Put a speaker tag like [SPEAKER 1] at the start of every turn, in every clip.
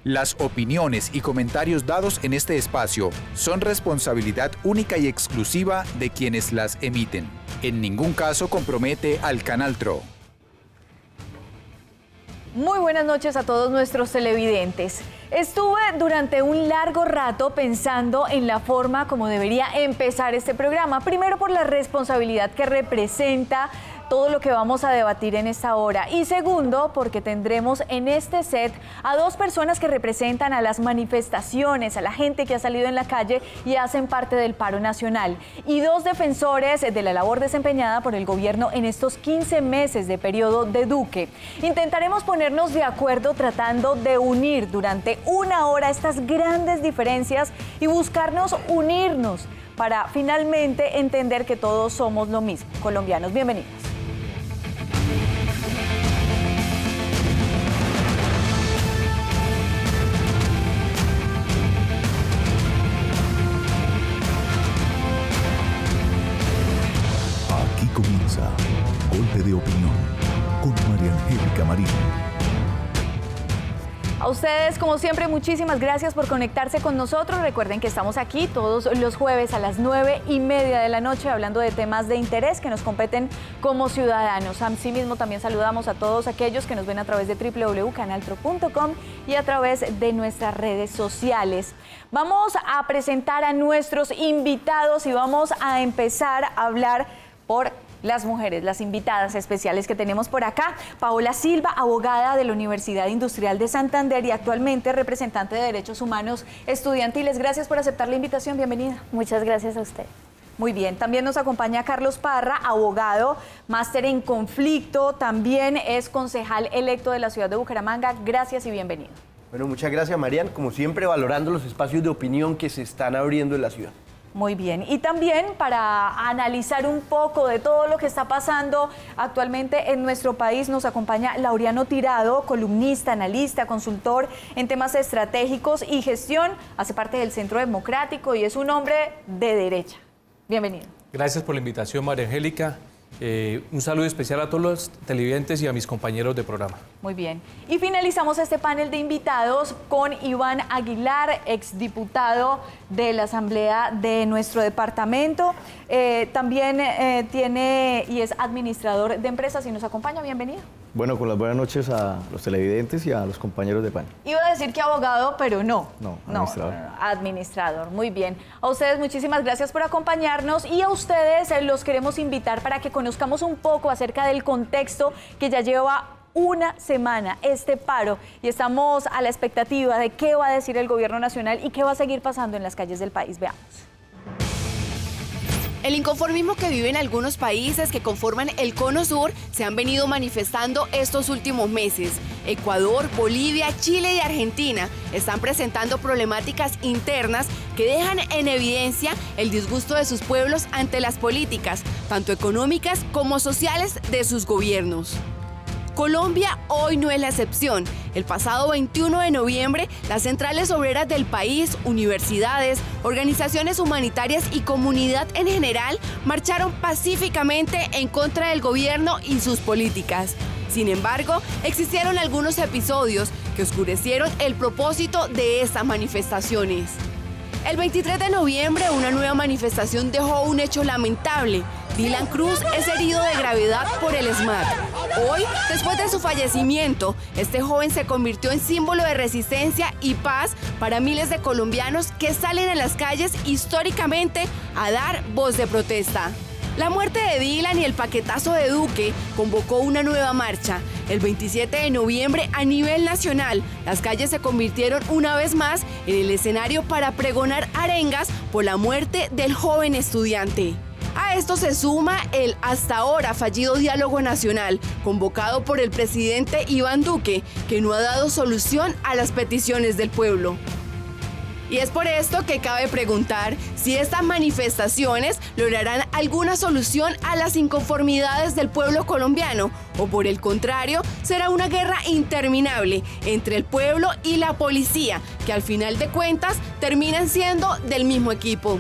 [SPEAKER 1] Las opiniones y comentarios dados en este espacio son responsabilidad única y exclusiva de quienes las emiten. En ningún caso compromete al Canal TRO.
[SPEAKER 2] Muy buenas noches a todos nuestros televidentes. Estuve durante un largo rato pensando en la forma como debería empezar este programa. Primero, por la responsabilidad que representa todo lo que vamos a debatir en esta hora. Y segundo, porque tendremos en este set a dos personas que representan a las manifestaciones, a la gente que ha salido en la calle y hacen parte del paro nacional. Y dos defensores de la labor desempeñada por el gobierno en estos 15 meses de periodo de Duque. Intentaremos ponernos de acuerdo tratando de unir durante una hora estas grandes diferencias y buscarnos unirnos para finalmente entender que todos somos lo mismo. Colombianos, bienvenidos.
[SPEAKER 3] Aquí comienza Golpe de Opinión con María Angélica Marín.
[SPEAKER 2] A ustedes, como siempre, muchísimas gracias por conectarse con nosotros. Recuerden que estamos aquí todos los jueves a las 9:30 de la noche hablando de temas de interés que nos competen como ciudadanos. Asimismo, también saludamos a todos aquellos que nos ven a través de www.canaltro.com y a través de nuestras redes sociales. Vamos a presentar a nuestros invitados y vamos a empezar a hablar por las mujeres, las invitadas especiales que tenemos por acá. Paola Silva, abogada de la Universidad Industrial de Santander y actualmente representante de Derechos Humanos Estudiantiles. Gracias por aceptar la invitación, bienvenida.
[SPEAKER 4] Muchas gracias a usted.
[SPEAKER 2] Muy bien, también nos acompaña Carlos Parra, abogado, máster en conflicto, también es concejal electo de la ciudad de Bucaramanga. Gracias y bienvenido.
[SPEAKER 5] Bueno, muchas gracias, Marian. Como siempre, valorando los espacios de opinión que se están abriendo en la ciudad.
[SPEAKER 2] Muy bien, y también para analizar un poco de todo lo que está pasando actualmente en nuestro país nos acompaña Laureano Tirado, columnista, analista, consultor en temas estratégicos y gestión, hace parte del Centro Democrático y es un hombre de derecha. Bienvenido.
[SPEAKER 6] Gracias por la invitación, María Angélica. Un saludo especial a todos los televidentes y a mis compañeros de programa.
[SPEAKER 2] Muy bien. Y finalizamos este panel de invitados con Iván Aguilar, exdiputado de la Asamblea de nuestro departamento. También tiene y es administrador de empresas y nos acompaña. Bienvenido.
[SPEAKER 7] Bueno, con las buenas noches a los televidentes y a los compañeros de panel.
[SPEAKER 2] Iba a decir que abogado, pero no.
[SPEAKER 7] No, administrador.
[SPEAKER 2] Administrador, muy bien. A ustedes muchísimas gracias por acompañarnos y a ustedes los queremos invitar para que conozcamos un poco acerca del contexto que ya lleva una semana este paro y estamos a la expectativa de qué va a decir el gobierno nacional y qué va a seguir pasando en las calles del país. Veamos.
[SPEAKER 8] El inconformismo que viven algunos países que conforman el Cono Sur se han venido manifestando estos últimos meses. Ecuador, Bolivia, Chile y Argentina están presentando problemáticas internas que dejan en evidencia el disgusto de sus pueblos ante las políticas, tanto económicas como sociales, de sus gobiernos. Colombia hoy no es la excepción. El pasado 21 de noviembre, las centrales obreras del país, universidades, organizaciones humanitarias y comunidad en general marcharon pacíficamente en contra del gobierno y sus políticas. Sin embargo, existieron algunos episodios que oscurecieron el propósito de estas manifestaciones. El 23 de noviembre, una nueva manifestación dejó un hecho lamentable. Dylan Cruz es herido de gravedad por el SMAT. Hoy, después de su fallecimiento, este joven se convirtió en símbolo de resistencia y paz para miles de colombianos que salen a las calles históricamente a dar voz de protesta. La muerte de Dylan y el paquetazo de Duque convocó una nueva marcha. El 27 de noviembre, a nivel nacional, las calles se convirtieron una vez más en el escenario para pregonar arengas por la muerte del joven estudiante. A esto se suma el hasta ahora fallido diálogo nacional, convocado por el presidente Iván Duque, que no ha dado solución a las peticiones del pueblo. Y es por esto que cabe preguntar si estas manifestaciones lograrán alguna solución a las inconformidades del pueblo colombiano o por el contrario será una guerra interminable entre el pueblo y la policía que al final de cuentas terminan siendo del mismo equipo.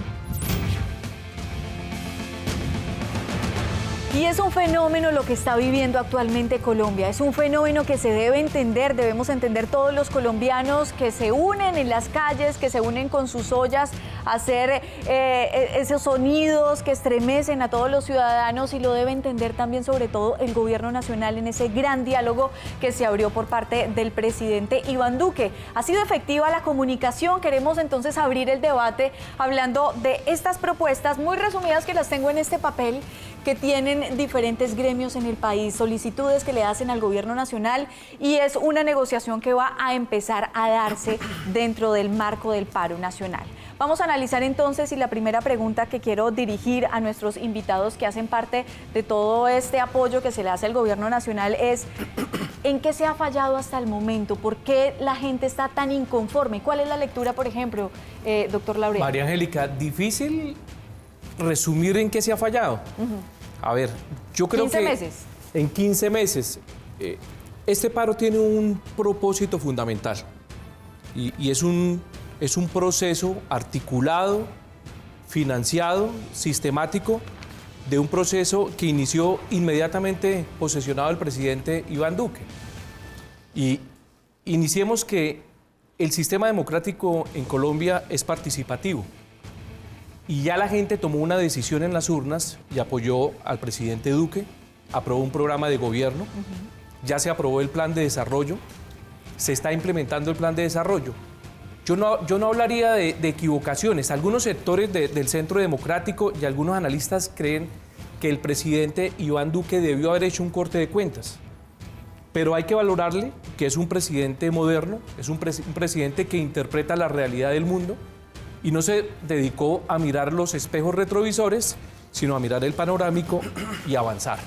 [SPEAKER 2] Y es un fenómeno lo que está viviendo actualmente Colombia. Es un fenómeno que se debe entender, debemos entender todos los colombianos que se unen en las calles, que se unen con sus ollas a hacer esos sonidos que estremecen a todos los ciudadanos, y lo debe entender también sobre todo el gobierno nacional en ese gran diálogo que se abrió por parte del presidente Iván Duque. Ha sido efectiva la comunicación. Queremos entonces abrir el debate hablando de estas propuestas muy resumidas que las tengo en este papel, que tienen diferentes gremios en el país, solicitudes que le hacen al gobierno nacional, y es una negociación que va a empezar a darse dentro del marco del paro nacional. Vamos a analizar entonces, y la primera pregunta que quiero dirigir a nuestros invitados que hacen parte de todo este apoyo que se le hace al gobierno nacional es: ¿en qué se ha fallado hasta el momento? ¿Por qué la gente está tan inconforme? ¿Cuál es la lectura, por ejemplo, doctor Laureano?
[SPEAKER 6] María Angélica, difícil resumir en qué se ha fallado. A ver, yo creo
[SPEAKER 2] 15
[SPEAKER 6] que
[SPEAKER 2] meses.
[SPEAKER 6] En 15 meses este paro tiene un propósito fundamental, y es un proceso articulado, financiado, sistemático, de un proceso que inició inmediatamente posesionado el presidente Iván Duque. Y iniciemos que el sistema democrático en Colombia es participativo. Y ya la gente tomó una decisión en las urnas y apoyó al presidente Duque, aprobó un programa de gobierno, ya se aprobó el plan de desarrollo, se está implementando el plan de desarrollo. Yo no hablaría de equivocaciones. Algunos sectores del Centro Democrático y algunos analistas creen que el presidente Iván Duque debió haber hecho un corte de cuentas. Pero hay que valorarle que es un presidente moderno, es un presidente que interpreta la realidad del mundo, y no se dedicó a mirar los espejos retrovisores, sino a mirar el panorámico y avanzar.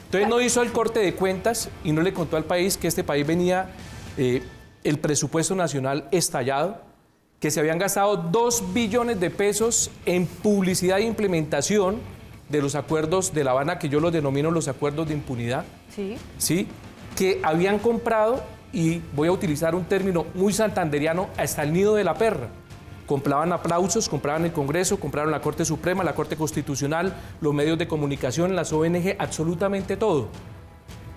[SPEAKER 6] Entonces no hizo el corte de cuentas y no le contó al país que este país venía el presupuesto nacional estallado, que se habían gastado 2 billones de pesos en publicidad e implementación de los acuerdos de La Habana, que yo los denomino los acuerdos de impunidad. Sí, que habían comprado, y voy a utilizar un término muy santanderiano, hasta el nido de la perra. Compraban aplausos, compraban el Congreso, compraron la Corte Suprema, la Corte Constitucional, los medios de comunicación, las ONG, absolutamente todo.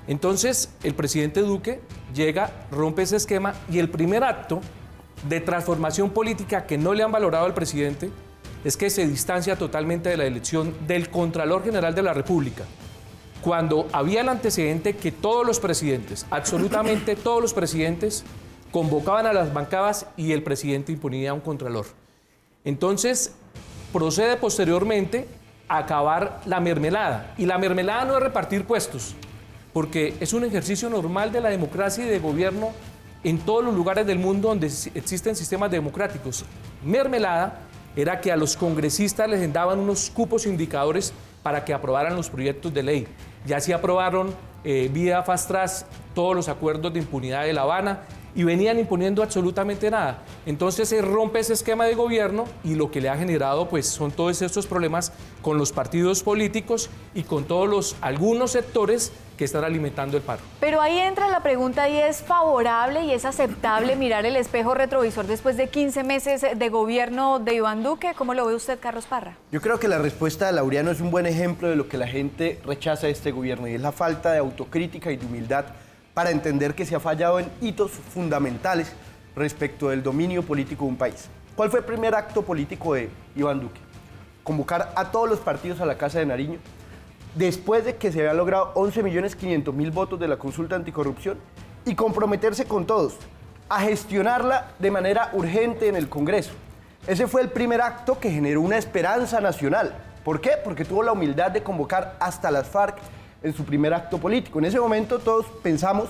[SPEAKER 6] Entonces, el presidente Duque llega, rompe ese esquema, y el primer acto de transformación política que no le han valorado al presidente es que se distancia totalmente de la elección del Contralor General de la República, cuando había el antecedente que todos los presidentes, absolutamente todos los presidentes, convocaban a las bancadas y el presidente imponía a un contralor. Entonces, procede posteriormente a acabar la mermelada. Y la mermelada no es repartir puestos, porque es un ejercicio normal de la democracia y de gobierno en todos los lugares del mundo donde existen sistemas democráticos. Mermelada era que a los congresistas les daban unos cupos indicadores para que aprobaran los proyectos de ley. Ya se aprobaron vía fast track todos los acuerdos de impunidad de La Habana, y venían imponiendo absolutamente nada. Entonces se rompe ese esquema de gobierno, y lo que le ha generado pues son todos estos problemas con los partidos políticos y con algunos sectores que están alimentando el paro.
[SPEAKER 2] Pero ahí entra la pregunta, y es favorable y es aceptable mirar el espejo retrovisor después de 15 meses de gobierno de Iván Duque. ¿Cómo lo ve usted, Carlos Parra?
[SPEAKER 5] Yo creo que la respuesta de Laureano es un buen ejemplo de lo que la gente rechaza de este gobierno, y es la falta de autocrítica y de humildad para entender que se ha fallado en hitos fundamentales respecto del dominio político de un país. ¿Cuál fue el primer acto político de Iván Duque? Convocar a todos los partidos a la Casa de Nariño, después de que se habían logrado 11.500.000 votos de la consulta anticorrupción, y comprometerse con todos a gestionarla de manera urgente en el Congreso. Ese fue el primer acto que generó una esperanza nacional. ¿Por qué? Porque tuvo la humildad de convocar hasta las FARC en su primer acto político. En ese momento todos pensamos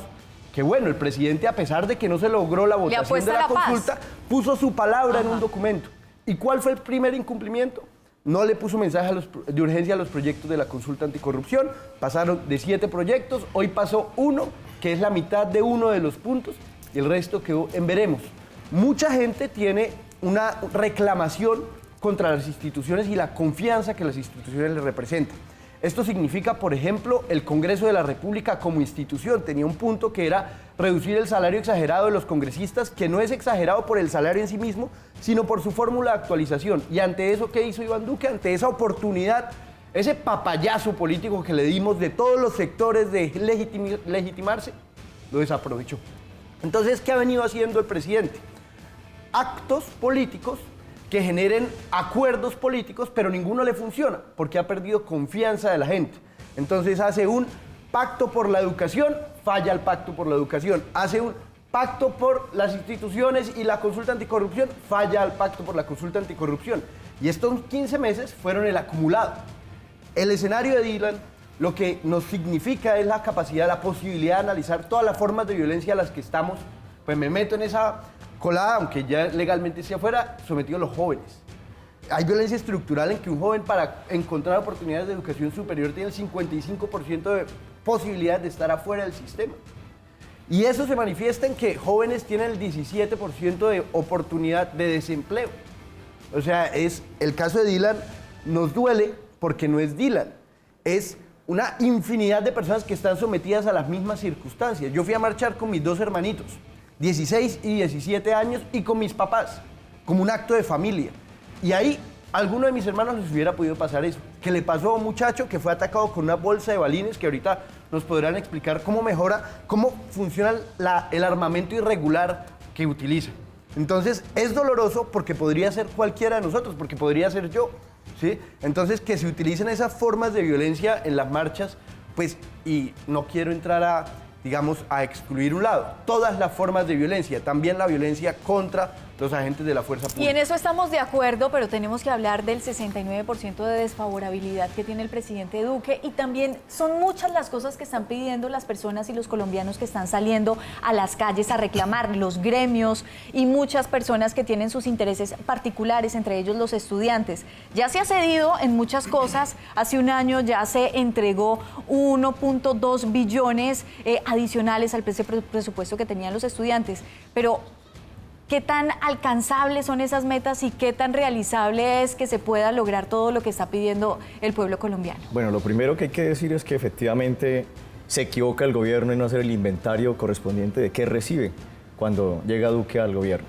[SPEAKER 5] que, bueno, el presidente, a pesar de que no se logró la votación de la consulta, puso su palabra en un documento. ¿Y cuál fue el primer incumplimiento? No le puso mensaje de urgencia a los proyectos de la consulta anticorrupción. Pasaron de 7 proyectos, hoy pasó 1, que es la mitad de uno de los puntos, y el resto quedó en veremos. Mucha gente tiene una reclamación contra las instituciones y la confianza que las instituciones le representan. Esto significa, por ejemplo, el Congreso de la República como institución. Tenía un punto que era reducir el salario exagerado de los congresistas, que no es exagerado por el salario en sí mismo, sino por su fórmula de actualización. Y ante eso, ¿qué hizo Iván Duque? Ante esa oportunidad ese papayazo político que le dimos de todos los sectores de legitimarse, lo desaprovechó. Entonces, ¿qué ha venido haciendo el presidente? Actos políticos que generen acuerdos políticos, pero ninguno le funciona, porque ha perdido confianza de la gente. Entonces hace un pacto por la educación, falla el pacto por la educación. Hace un pacto por las instituciones y la consulta anticorrupción, falla el pacto por la consulta anticorrupción. Y estos 15 meses fueron el acumulado. El escenario de Dylan lo que nos significa es la capacidad, la posibilidad de analizar todas las formas de violencia a las que estamos. Pues me meto en esa colada, aunque ya legalmente esté afuera, sometido a los jóvenes. Hay violencia estructural en que un joven para encontrar oportunidades de educación superior tiene el 55% de posibilidad de estar afuera del sistema. Y eso se manifiesta en que jóvenes tienen el 17% de oportunidad de desempleo. O sea, es el caso de Dylan nos duele porque no es Dylan, es una infinidad de personas que están sometidas a las mismas circunstancias. Yo fui a marchar con mis dos hermanitos, 16 y 17 años, y con mis papás, como un acto de familia. Y ahí, a alguno de mis hermanos les hubiera podido pasar eso, que le pasó a un muchacho que fue atacado con una bolsa de balines, que ahorita nos podrán explicar cómo funciona el armamento irregular que utiliza. Entonces, es doloroso porque podría ser cualquiera de nosotros, porque podría ser yo, ¿sí? Entonces, que se utilicen esas formas de violencia en las marchas, pues, y no quiero entrar a, digamos, a excluir un lado. Todas las formas de violencia, también la violencia contra los agentes de la fuerza pública.
[SPEAKER 2] Y en eso estamos de acuerdo, pero tenemos que hablar del 69% de desfavorabilidad que tiene el presidente Duque, y también son muchas las cosas que están pidiendo las personas y los colombianos que están saliendo a las calles a reclamar, los gremios y muchas personas que tienen sus intereses particulares, entre ellos los estudiantes. Ya se ha cedido en muchas cosas. Hace un año ya se entregó 1.2 billones adicionales al presupuesto que tenían los estudiantes, pero ¿qué tan alcanzables son esas metas y qué tan realizable es que se pueda lograr todo lo que está pidiendo el pueblo colombiano?
[SPEAKER 7] Bueno, lo primero que hay que decir es que efectivamente se equivoca el gobierno en no hacer el inventario correspondiente de qué recibe cuando llega Duque al gobierno.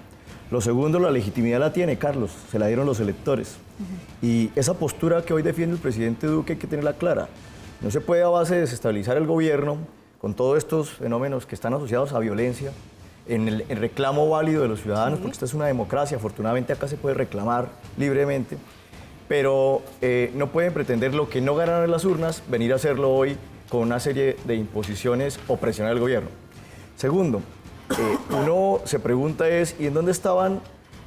[SPEAKER 7] Lo segundo, la legitimidad la tiene Carlos, se la dieron los electores. Y esa postura que hoy defiende el presidente Duque hay que tenerla clara. No se puede a base de desestabilizar el gobierno con todos estos fenómenos que están asociados a violencia, en el reclamo válido de los ciudadanos, porque esta es una democracia, afortunadamente acá se puede reclamar libremente, pero no pueden pretender lo que no ganaron en las urnas, venir a hacerlo hoy con una serie de imposiciones o presionar al gobierno. Segundo, uno se pregunta ¿y en dónde estaban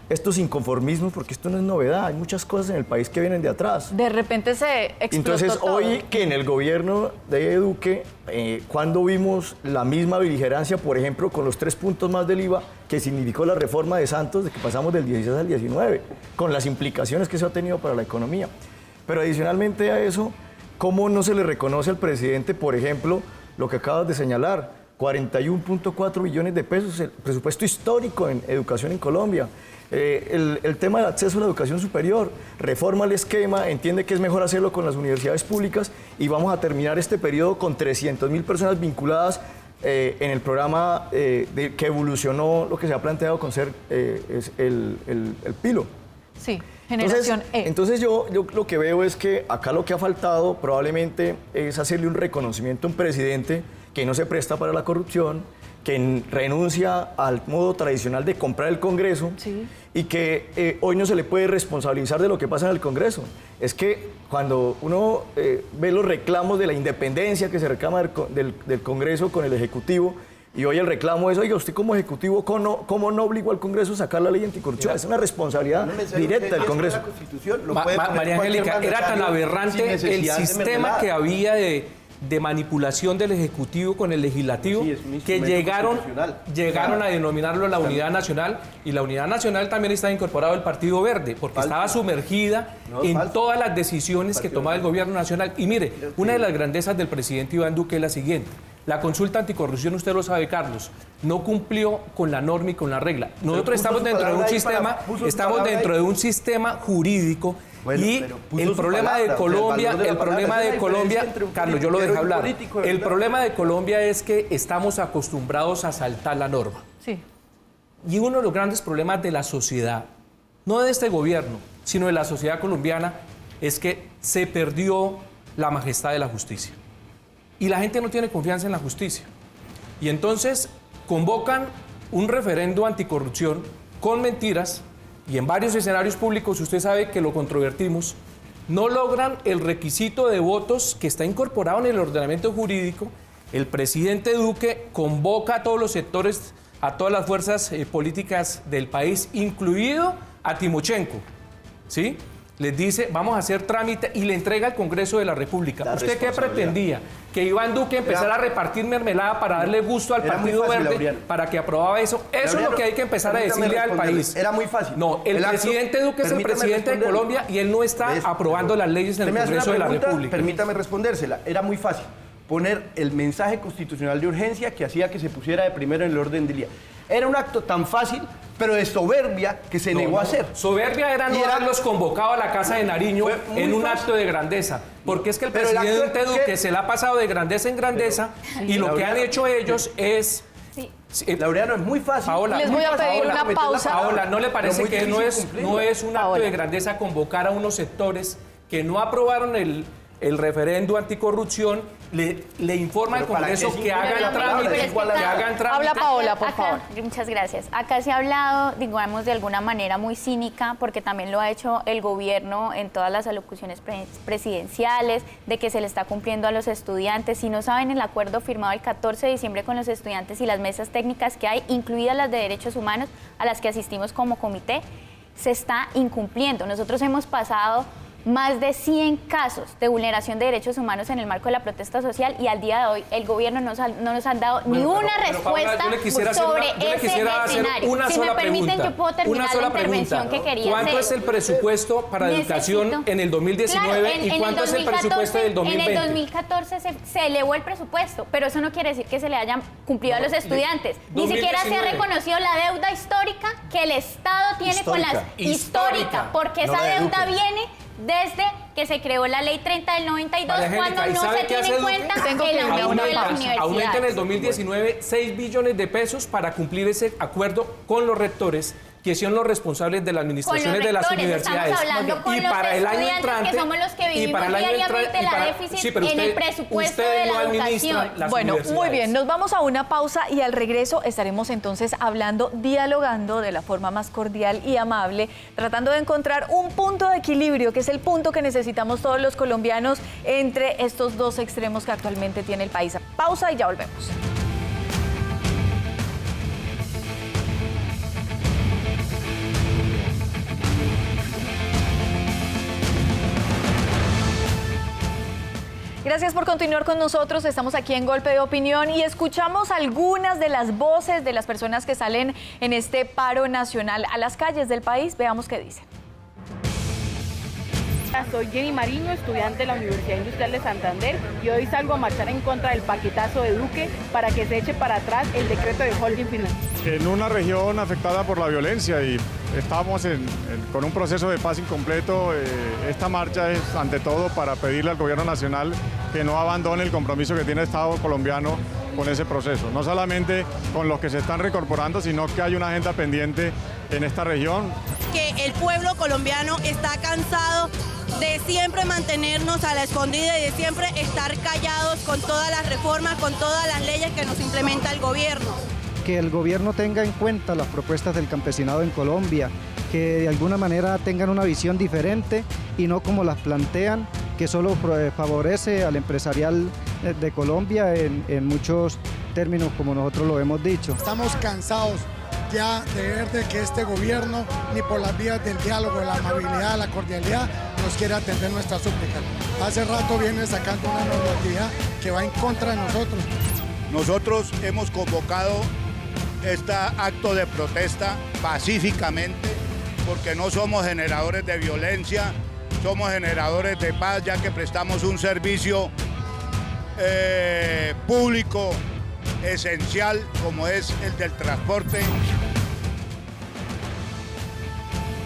[SPEAKER 7] estos inconformismos? Porque esto no es novedad, hay muchas cosas en el país que vienen de atrás.
[SPEAKER 2] De repente se explotó
[SPEAKER 7] Entonces,
[SPEAKER 2] todo.
[SPEAKER 7] hoy que en el gobierno de Duque, cuando vimos la misma beligerancia, por ejemplo, con los 3 puntos más del IVA, que significó la reforma de Santos, de que pasamos del 16 al 19, con las implicaciones que eso ha tenido para la economía. Pero adicionalmente a eso, ¿cómo no se le reconoce al presidente, por ejemplo, lo que acabas de señalar? 41.4 billones de pesos, el presupuesto histórico en educación en Colombia. El tema del acceso a la educación superior, reforma el esquema, entiende que es mejor hacerlo con las universidades públicas y vamos a terminar este periodo con 300.000 personas vinculadas en el programa que evolucionó lo que se ha planteado con ser el PILO.
[SPEAKER 2] Sí, generación
[SPEAKER 7] Entonces yo lo que veo es que acá lo que ha faltado probablemente es hacerle un reconocimiento a un presidente que no se presta para la corrupción, que renuncia al modo tradicional de comprar el Congreso, sí, y que hoy no se le puede responsabilizar de lo que pasa en el Congreso. Es que cuando uno ve los reclamos de la independencia que se reclama del Congreso con el Ejecutivo, y hoy el reclamo es, oiga, usted como Ejecutivo, ¿cómo no obligó al Congreso a sacar la ley anticorrupción? Es una responsabilidad directa del Congreso.
[SPEAKER 6] María Angélica, era tan aberrante el sistema que había de manipulación del Ejecutivo con el Legislativo, que llegaron a denominarlo la Unidad Nacional, y la Unidad Nacional también está incorporado el Partido Verde, porque estaba sumergida en todas las decisiones que tomaba el Gobierno Nacional. Y mire, una de las grandezas del presidente Iván Duque es la siguiente: la consulta anticorrupción, usted lo sabe, Carlos, no cumplió con la norma y con la regla. Nosotros estamos dentro de un sistema jurídico. Bueno, y el problema de Colombia, Carlos, yo lo dejé hablar. El problema de Colombia es que estamos acostumbrados a saltar la norma.
[SPEAKER 2] Sí.
[SPEAKER 6] Y uno de los grandes problemas de la sociedad, no de este gobierno, sino de la sociedad colombiana, es que se perdió la majestad de la justicia. Y la gente no tiene confianza en la justicia. Y entonces convocan un referendo anticorrupción con mentiras, y en varios escenarios públicos, usted sabe que lo controvertimos, no logran el requisito de votos que está incorporado en el ordenamiento jurídico. El presidente Duque convoca a todos los sectores, a todas las fuerzas políticas del país, incluido a Timochenko, ¿sí? Les dice, vamos a hacer trámite y le entrega al Congreso de la República. ¿Usted qué pretendía? ¿Que Iván Duque empezara a repartir mermelada para darle gusto al Partido Verde para que aprobaba eso? Eso es lo que hay que empezar a decirle al país.
[SPEAKER 5] Era muy fácil.
[SPEAKER 6] No, el presidente Duque es el presidente de Colombia y él no está aprobando las leyes en el Congreso de la República.
[SPEAKER 5] Permítame respondérsela. Era muy fácil poner el mensaje constitucional de urgencia que hacía que se pusiera de primero en el orden del día. Era un acto tan fácil, pero de soberbia, que se negó a hacer.
[SPEAKER 6] Soberbia era no haberlos convocado a la Casa de Nariño en un acto de grandeza. Porque es que el presidente Duque se la ha pasado de grandeza en grandeza y lo que han hecho ellos es...
[SPEAKER 5] Laureano, es muy fácil.
[SPEAKER 2] Paola, les voy a pedir una pausa.
[SPEAKER 6] Paola, ¿no le parece que no es un acto de grandeza convocar a unos sectores que no aprobaron el referendo anticorrupción, le informa al Congreso que hagan trámite,
[SPEAKER 2] Habla Paola, por favor.
[SPEAKER 4] Muchas gracias. Acá se ha hablado, digamos, de alguna manera muy cínica, porque también lo ha hecho el gobierno en todas las alocuciones presidenciales, de que se le está cumpliendo a los estudiantes. Si no saben, el acuerdo firmado el 14 de diciembre con los estudiantes y las mesas técnicas que hay, incluidas las de derechos humanos, a las que asistimos como comité, se está incumpliendo. Nosotros hemos pasado más de 100 casos de vulneración de derechos humanos en el marco de la protesta social y al día de hoy el gobierno no nos han dado ni una respuesta sobre ese escenario. Si me permiten, yo puedo terminar la intervención que quería hacer.
[SPEAKER 6] ¿Cuánto es el presupuesto para educación en el 2019 y cuánto es el presupuesto del 2020?
[SPEAKER 4] En el 2014 se elevó el presupuesto, pero eso no quiere decir que se le hayan cumplido a los estudiantes. Ni siquiera se ha reconocido la deuda histórica que el Estado tiene con las... Histórica, porque esa deuda viene desde que se creó la Ley 30 del 92, cuando no se tiene en cuenta el aumento de las universidades.
[SPEAKER 6] Aumenta en el 2019 6 billones de pesos para cumplir ese acuerdo con los rectores, que son los responsables de las administraciones de las universidades.
[SPEAKER 4] Estamos hablando con los estudiantes, que somos los que vivimos diariamente la déficit en el presupuesto de la educación.
[SPEAKER 2] Bueno, muy bien, nos vamos a una pausa y al regreso estaremos entonces hablando, dialogando de la forma más cordial y amable, tratando de encontrar un punto de equilibrio, que es el punto que necesitamos todos los colombianos entre estos dos extremos que actualmente tiene el país. Pausa y ya volvemos. Gracias por continuar con nosotros. Estamos aquí en Golpe de Opinión y escuchamos algunas de las voces de las personas que salen en este paro nacional a las calles del país. Veamos qué dicen.
[SPEAKER 9] Soy Jenny Mariño, estudiante de la Universidad Industrial de Santander, y hoy salgo a marchar en contra del paquetazo de Duque para que se eche para atrás el decreto de holding financiero.
[SPEAKER 10] En una región afectada por la violencia y estamos con un proceso de paz incompleto, esta marcha es ante todo para pedirle al gobierno nacional que no abandone el compromiso que tiene el Estado colombiano con ese proceso, no solamente con los que se están reincorporando, sino que hay una agenda pendiente en esta región.
[SPEAKER 11] Que el pueblo colombiano está cansado de siempre mantenernos a la escondida y de siempre estar callados con todas las reformas, con todas las leyes que nos implementa el gobierno.
[SPEAKER 12] Que el gobierno tenga en cuenta las propuestas del campesinado en Colombia, que de alguna manera tengan una visión diferente y no como las plantean, que solo favorece al empresarial de Colombia en muchos términos, como nosotros lo hemos dicho.
[SPEAKER 13] Estamos cansados ya de ver de que este gobierno, ni por las vías del diálogo, de la amabilidad, la cordialidad, nos quiere atender nuestras súplicas. Hace rato viene sacando una normatividad que va en contra de nosotros.
[SPEAKER 14] Nosotros hemos convocado este acto de protesta pacíficamente porque no somos generadores de violencia, somos generadores de paz, ya que prestamos un servicio público esencial como es el del transporte.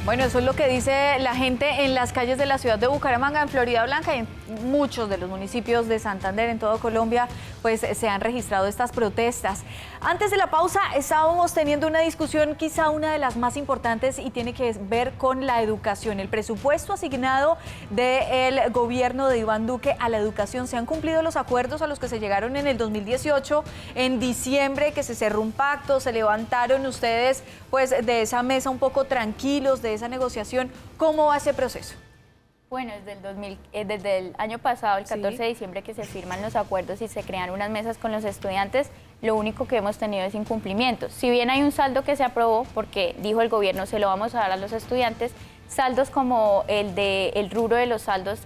[SPEAKER 2] Bueno, eso es lo que dice la gente en las calles de la ciudad de Bucaramanga, en Florida Blanca y en muchos de los municipios de Santander, en todo Colombia, pues se han registrado estas protestas. Antes de la pausa estábamos teniendo una discusión, quizá una de las más importantes, y tiene que ver con la educación. El presupuesto asignado del gobierno de Iván Duque a la educación. ¿Se han cumplido los acuerdos a los que se llegaron en el 2018, en diciembre, que se cerró un pacto? ¿Se levantaron ustedes pues de esa mesa un poco tranquilos de esa negociación? ¿Cómo va ese proceso?
[SPEAKER 4] Bueno, desde el año pasado, el 14 de diciembre, que se firman los acuerdos y se crean unas mesas con los estudiantes, lo único que hemos tenido es incumplimientos. Si bien hay un saldo que se aprobó, porque dijo el gobierno se lo vamos a dar a los estudiantes, saldos como el rubro de los saldos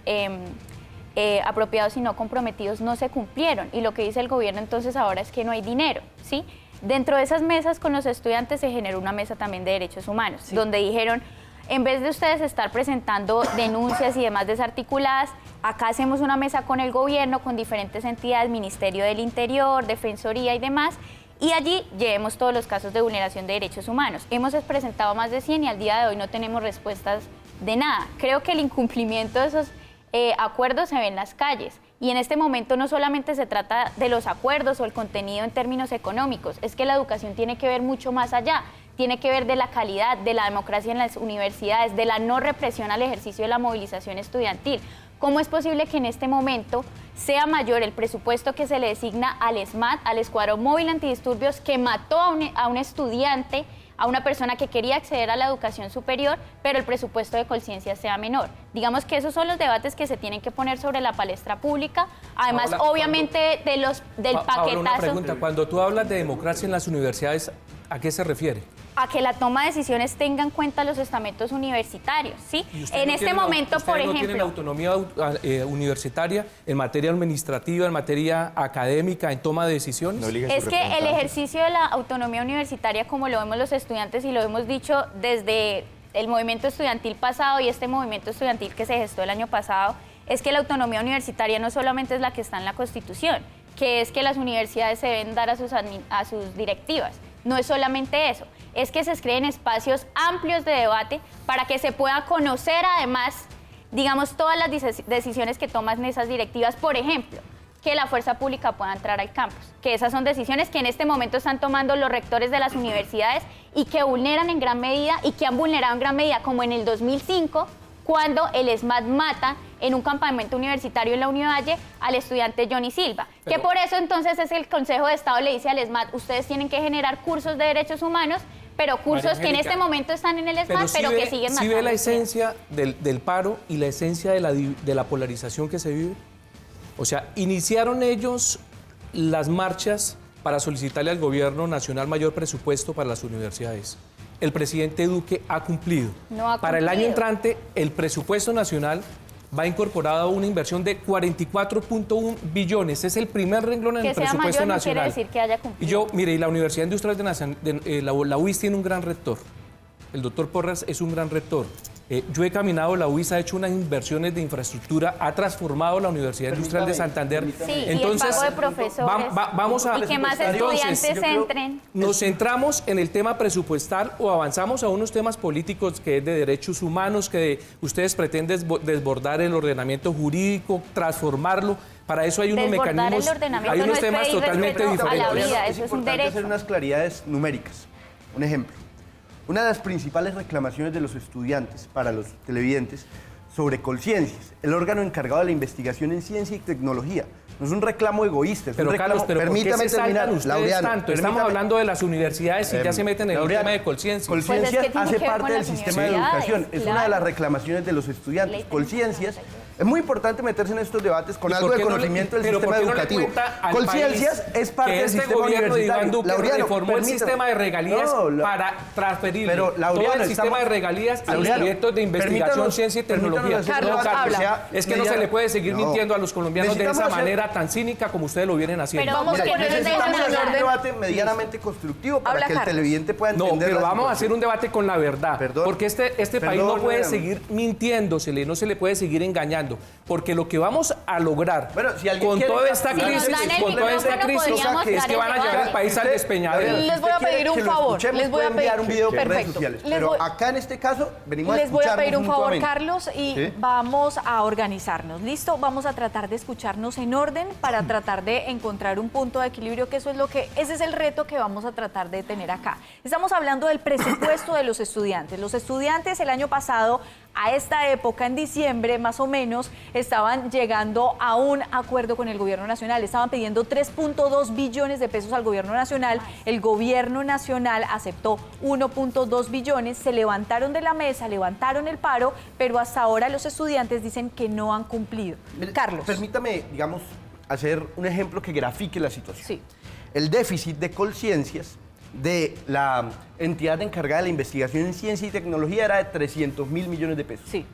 [SPEAKER 4] apropiados y no comprometidos no se cumplieron. Y lo que dice el gobierno entonces ahora es que no hay dinero, ¿sí? Dentro de esas mesas con los estudiantes se generó una mesa también de derechos humanos, donde dijeron: en vez de ustedes estar presentando denuncias y demás desarticuladas, acá hacemos una mesa con el gobierno, con diferentes entidades, Ministerio del Interior, Defensoría y demás, y allí llevemos todos los casos de vulneración de derechos humanos. Hemos presentado más de 100 y al día de hoy no tenemos respuestas de nada. Creo que el incumplimiento de esos acuerdos se ve en las calles. Y en este momento no solamente se trata de los acuerdos o el contenido en términos económicos, es que la educación tiene que ver mucho más allá. Tiene que ver de la calidad, de la democracia en las universidades, de la no represión al ejercicio de la movilización estudiantil. ¿Cómo es posible que en este momento sea mayor el presupuesto que se le designa al ESMAD, al Escuadrón Móvil Antidisturbios, que mató a un estudiante, a una persona que quería acceder a la educación superior, pero el presupuesto de Colciencia sea menor? Digamos que esos son los debates que se tienen que poner sobre la palestra pública. Además,
[SPEAKER 6] Paola,
[SPEAKER 4] obviamente, del paquetazo...
[SPEAKER 6] Paola, una pregunta. Cuando tú hablas de democracia en las universidades, ¿a qué se refiere?
[SPEAKER 4] A que la toma de decisiones tenga en cuenta los estamentos universitarios, ¿sí? En este momento, por ejemplo...
[SPEAKER 6] ¿No tienen autonomía universitaria en materia administrativa, en materia académica, en toma de decisiones?
[SPEAKER 4] Es que el ejercicio de la autonomía universitaria, como lo vemos los estudiantes y lo hemos dicho desde el movimiento estudiantil pasado y este movimiento estudiantil que se gestó el año pasado, es que la autonomía universitaria no solamente es la que está en la Constitución, que es que las universidades se deben dar a sus directivas. No es solamente eso, es que se creen espacios amplios de debate para que se pueda conocer además, digamos, todas las decisiones que toman esas directivas. Por ejemplo, que la fuerza pública pueda entrar al campus, que esas son decisiones que en este momento están tomando los rectores de las universidades y que vulneran en gran medida y que han vulnerado en gran medida, como en el 2005, cuando el ESMAD mata en un campamento universitario en la Univalle al estudiante Johnny Silva. Que por eso entonces es el Consejo de Estado le dice al ESMAD: ustedes tienen que generar cursos de derechos humanos, pero cursos que en este momento están en el ESMAD, pero que siguen matando.
[SPEAKER 6] ¿Sí ve la esencia del paro y la esencia de la polarización que se vive? O sea, iniciaron ellos las marchas para solicitarle al gobierno nacional mayor presupuesto para las universidades. El presidente Duque ha cumplido.
[SPEAKER 4] No ha
[SPEAKER 6] Para el año
[SPEAKER 4] cumplido.
[SPEAKER 6] entrante, el presupuesto nacional va incorporado una inversión de 44.1 billones. Es el primer renglón en
[SPEAKER 4] Que
[SPEAKER 6] el
[SPEAKER 4] sea
[SPEAKER 6] presupuesto
[SPEAKER 4] mayor no
[SPEAKER 6] nacional.
[SPEAKER 4] quiere decir que haya cumplido.
[SPEAKER 6] Y yo, mire, y la Universidad Industrial la UIS tiene un gran rector. El doctor Porras es un gran rector. Yo he caminado, la UIS ha hecho unas inversiones de infraestructura, ha transformado la Universidad Industrial de Santander.
[SPEAKER 4] Sí,
[SPEAKER 6] entonces,
[SPEAKER 4] y el pago de profesores,
[SPEAKER 6] vamos a...
[SPEAKER 4] y que más estudiantes entren.
[SPEAKER 6] Nos centramos en el tema presupuestal o avanzamos a unos temas políticos que es de derechos humanos, que ustedes pretenden desbordar el ordenamiento jurídico, transformarlo. Para eso hay unos
[SPEAKER 4] Desbordar
[SPEAKER 6] mecanismos,
[SPEAKER 4] el ordenamiento
[SPEAKER 6] hay unos
[SPEAKER 4] no es
[SPEAKER 6] temas
[SPEAKER 4] pedir
[SPEAKER 6] totalmente
[SPEAKER 4] respeto a la
[SPEAKER 6] diferentes.
[SPEAKER 4] vida,
[SPEAKER 5] Es
[SPEAKER 4] eso es un
[SPEAKER 5] importante
[SPEAKER 4] derecho.
[SPEAKER 5] hacer unas claridades numéricas. Un ejemplo. Una de las principales reclamaciones de los estudiantes para los televidentes sobre Colciencias, el órgano encargado de la investigación en ciencia y tecnología. No es un reclamo egoísta, es
[SPEAKER 6] Pero
[SPEAKER 5] un reclamo...
[SPEAKER 6] Carlos, ¿pero
[SPEAKER 5] permítame
[SPEAKER 6] por qué se
[SPEAKER 5] terminar,
[SPEAKER 6] saltan ustedes
[SPEAKER 5] Laureano,
[SPEAKER 6] tanto? Estamos
[SPEAKER 5] permítame.
[SPEAKER 6] hablando de las universidades y ya se meten en el
[SPEAKER 5] Laureano,
[SPEAKER 6] tema de Colciencias.
[SPEAKER 5] Colciencias
[SPEAKER 4] Pues es que tiene
[SPEAKER 5] hace
[SPEAKER 4] que ver
[SPEAKER 5] parte
[SPEAKER 4] con
[SPEAKER 5] del
[SPEAKER 4] las
[SPEAKER 5] sistema de
[SPEAKER 4] universidades,
[SPEAKER 5] educación. Es una de
[SPEAKER 4] claro.
[SPEAKER 5] las reclamaciones de los estudiantes. Colciencias, es muy importante meterse en estos debates con
[SPEAKER 6] ¿Y
[SPEAKER 5] algo
[SPEAKER 6] por
[SPEAKER 5] de
[SPEAKER 6] qué no le-
[SPEAKER 5] conocimiento del
[SPEAKER 6] pero
[SPEAKER 5] sistema
[SPEAKER 6] por qué no le
[SPEAKER 5] educativo.
[SPEAKER 6] cuenta al
[SPEAKER 5] Colciencias
[SPEAKER 6] país
[SPEAKER 5] es parte
[SPEAKER 6] que
[SPEAKER 5] del
[SPEAKER 6] este
[SPEAKER 5] sistema
[SPEAKER 6] gobierno de Iván
[SPEAKER 5] universitario.
[SPEAKER 6] Duque
[SPEAKER 5] Laureano,
[SPEAKER 6] reformó el
[SPEAKER 5] permítame.
[SPEAKER 6] sistema de regalías para transferirle
[SPEAKER 5] Pero, Laureano,
[SPEAKER 6] todo el sistema
[SPEAKER 5] estamos-
[SPEAKER 6] de regalías a los
[SPEAKER 5] Laureano,
[SPEAKER 6] proyectos de investigación,
[SPEAKER 5] permítanos-
[SPEAKER 6] ciencia y tecnología.
[SPEAKER 5] permítanos hacer
[SPEAKER 6] No,
[SPEAKER 5] un debate
[SPEAKER 6] Carlos,
[SPEAKER 5] que sea
[SPEAKER 6] es que no se
[SPEAKER 5] mediano.
[SPEAKER 6] le puede seguir
[SPEAKER 5] No.
[SPEAKER 6] mintiendo a los colombianos de
[SPEAKER 5] Necesitamos
[SPEAKER 6] esa
[SPEAKER 5] hacer-
[SPEAKER 6] manera tan cínica como ustedes lo vienen haciendo.
[SPEAKER 4] Pero vamos
[SPEAKER 5] Mira,
[SPEAKER 4] a poner en
[SPEAKER 5] necesitamos hacer un
[SPEAKER 4] orden.
[SPEAKER 5] debate medianamente constructivo para
[SPEAKER 2] Habla
[SPEAKER 5] que el
[SPEAKER 2] Carlos.
[SPEAKER 5] televidente pueda
[SPEAKER 6] No,
[SPEAKER 5] entender
[SPEAKER 6] pero
[SPEAKER 5] la
[SPEAKER 6] vamos a hacer
[SPEAKER 5] situación.
[SPEAKER 6] un debate con la verdad.
[SPEAKER 5] Perdón.
[SPEAKER 6] Porque este país no
[SPEAKER 5] Perdón,
[SPEAKER 6] puede
[SPEAKER 5] Laureano.
[SPEAKER 6] seguir mintiéndosele, no se le puede seguir engañando. planteando, porque lo que vamos a lograr con toda esta crisis, es que van a llevar al país al despeñadero.
[SPEAKER 2] Les voy a pedir un favor. Les voy a pedir
[SPEAKER 5] un video por redes
[SPEAKER 2] perfecto.
[SPEAKER 5] sociales. Pero acá en este caso venimos a
[SPEAKER 2] Les voy a
[SPEAKER 5] escucharnos
[SPEAKER 2] pedir un favor,
[SPEAKER 5] mutuamente.
[SPEAKER 2] Carlos, y
[SPEAKER 5] ¿Sí?
[SPEAKER 2] vamos a organizarnos. ¿Listo? Vamos a tratar de escucharnos en orden para tratar de encontrar un punto de equilibrio, que ese es el reto que vamos a tratar de tener acá. Estamos hablando del presupuesto de los estudiantes. Los estudiantes el año pasado, a esta época, en diciembre más o menos, estaban llegando a un acuerdo con el gobierno nacional. Estaban pidiendo 3.2 billones de pesos al gobierno nacional. El gobierno nacional aceptó 1.2 billones. Se levantaron de la mesa, levantaron el paro, pero hasta ahora los estudiantes dicen que no han cumplido. Carlos.
[SPEAKER 5] Permítame, digamos, hacer un ejemplo que grafique la situación.
[SPEAKER 2] Sí.
[SPEAKER 5] El déficit de Colciencias de la entidad encargada de la investigación en ciencia y tecnología era de 300.000 millones de pesos.
[SPEAKER 2] Sí.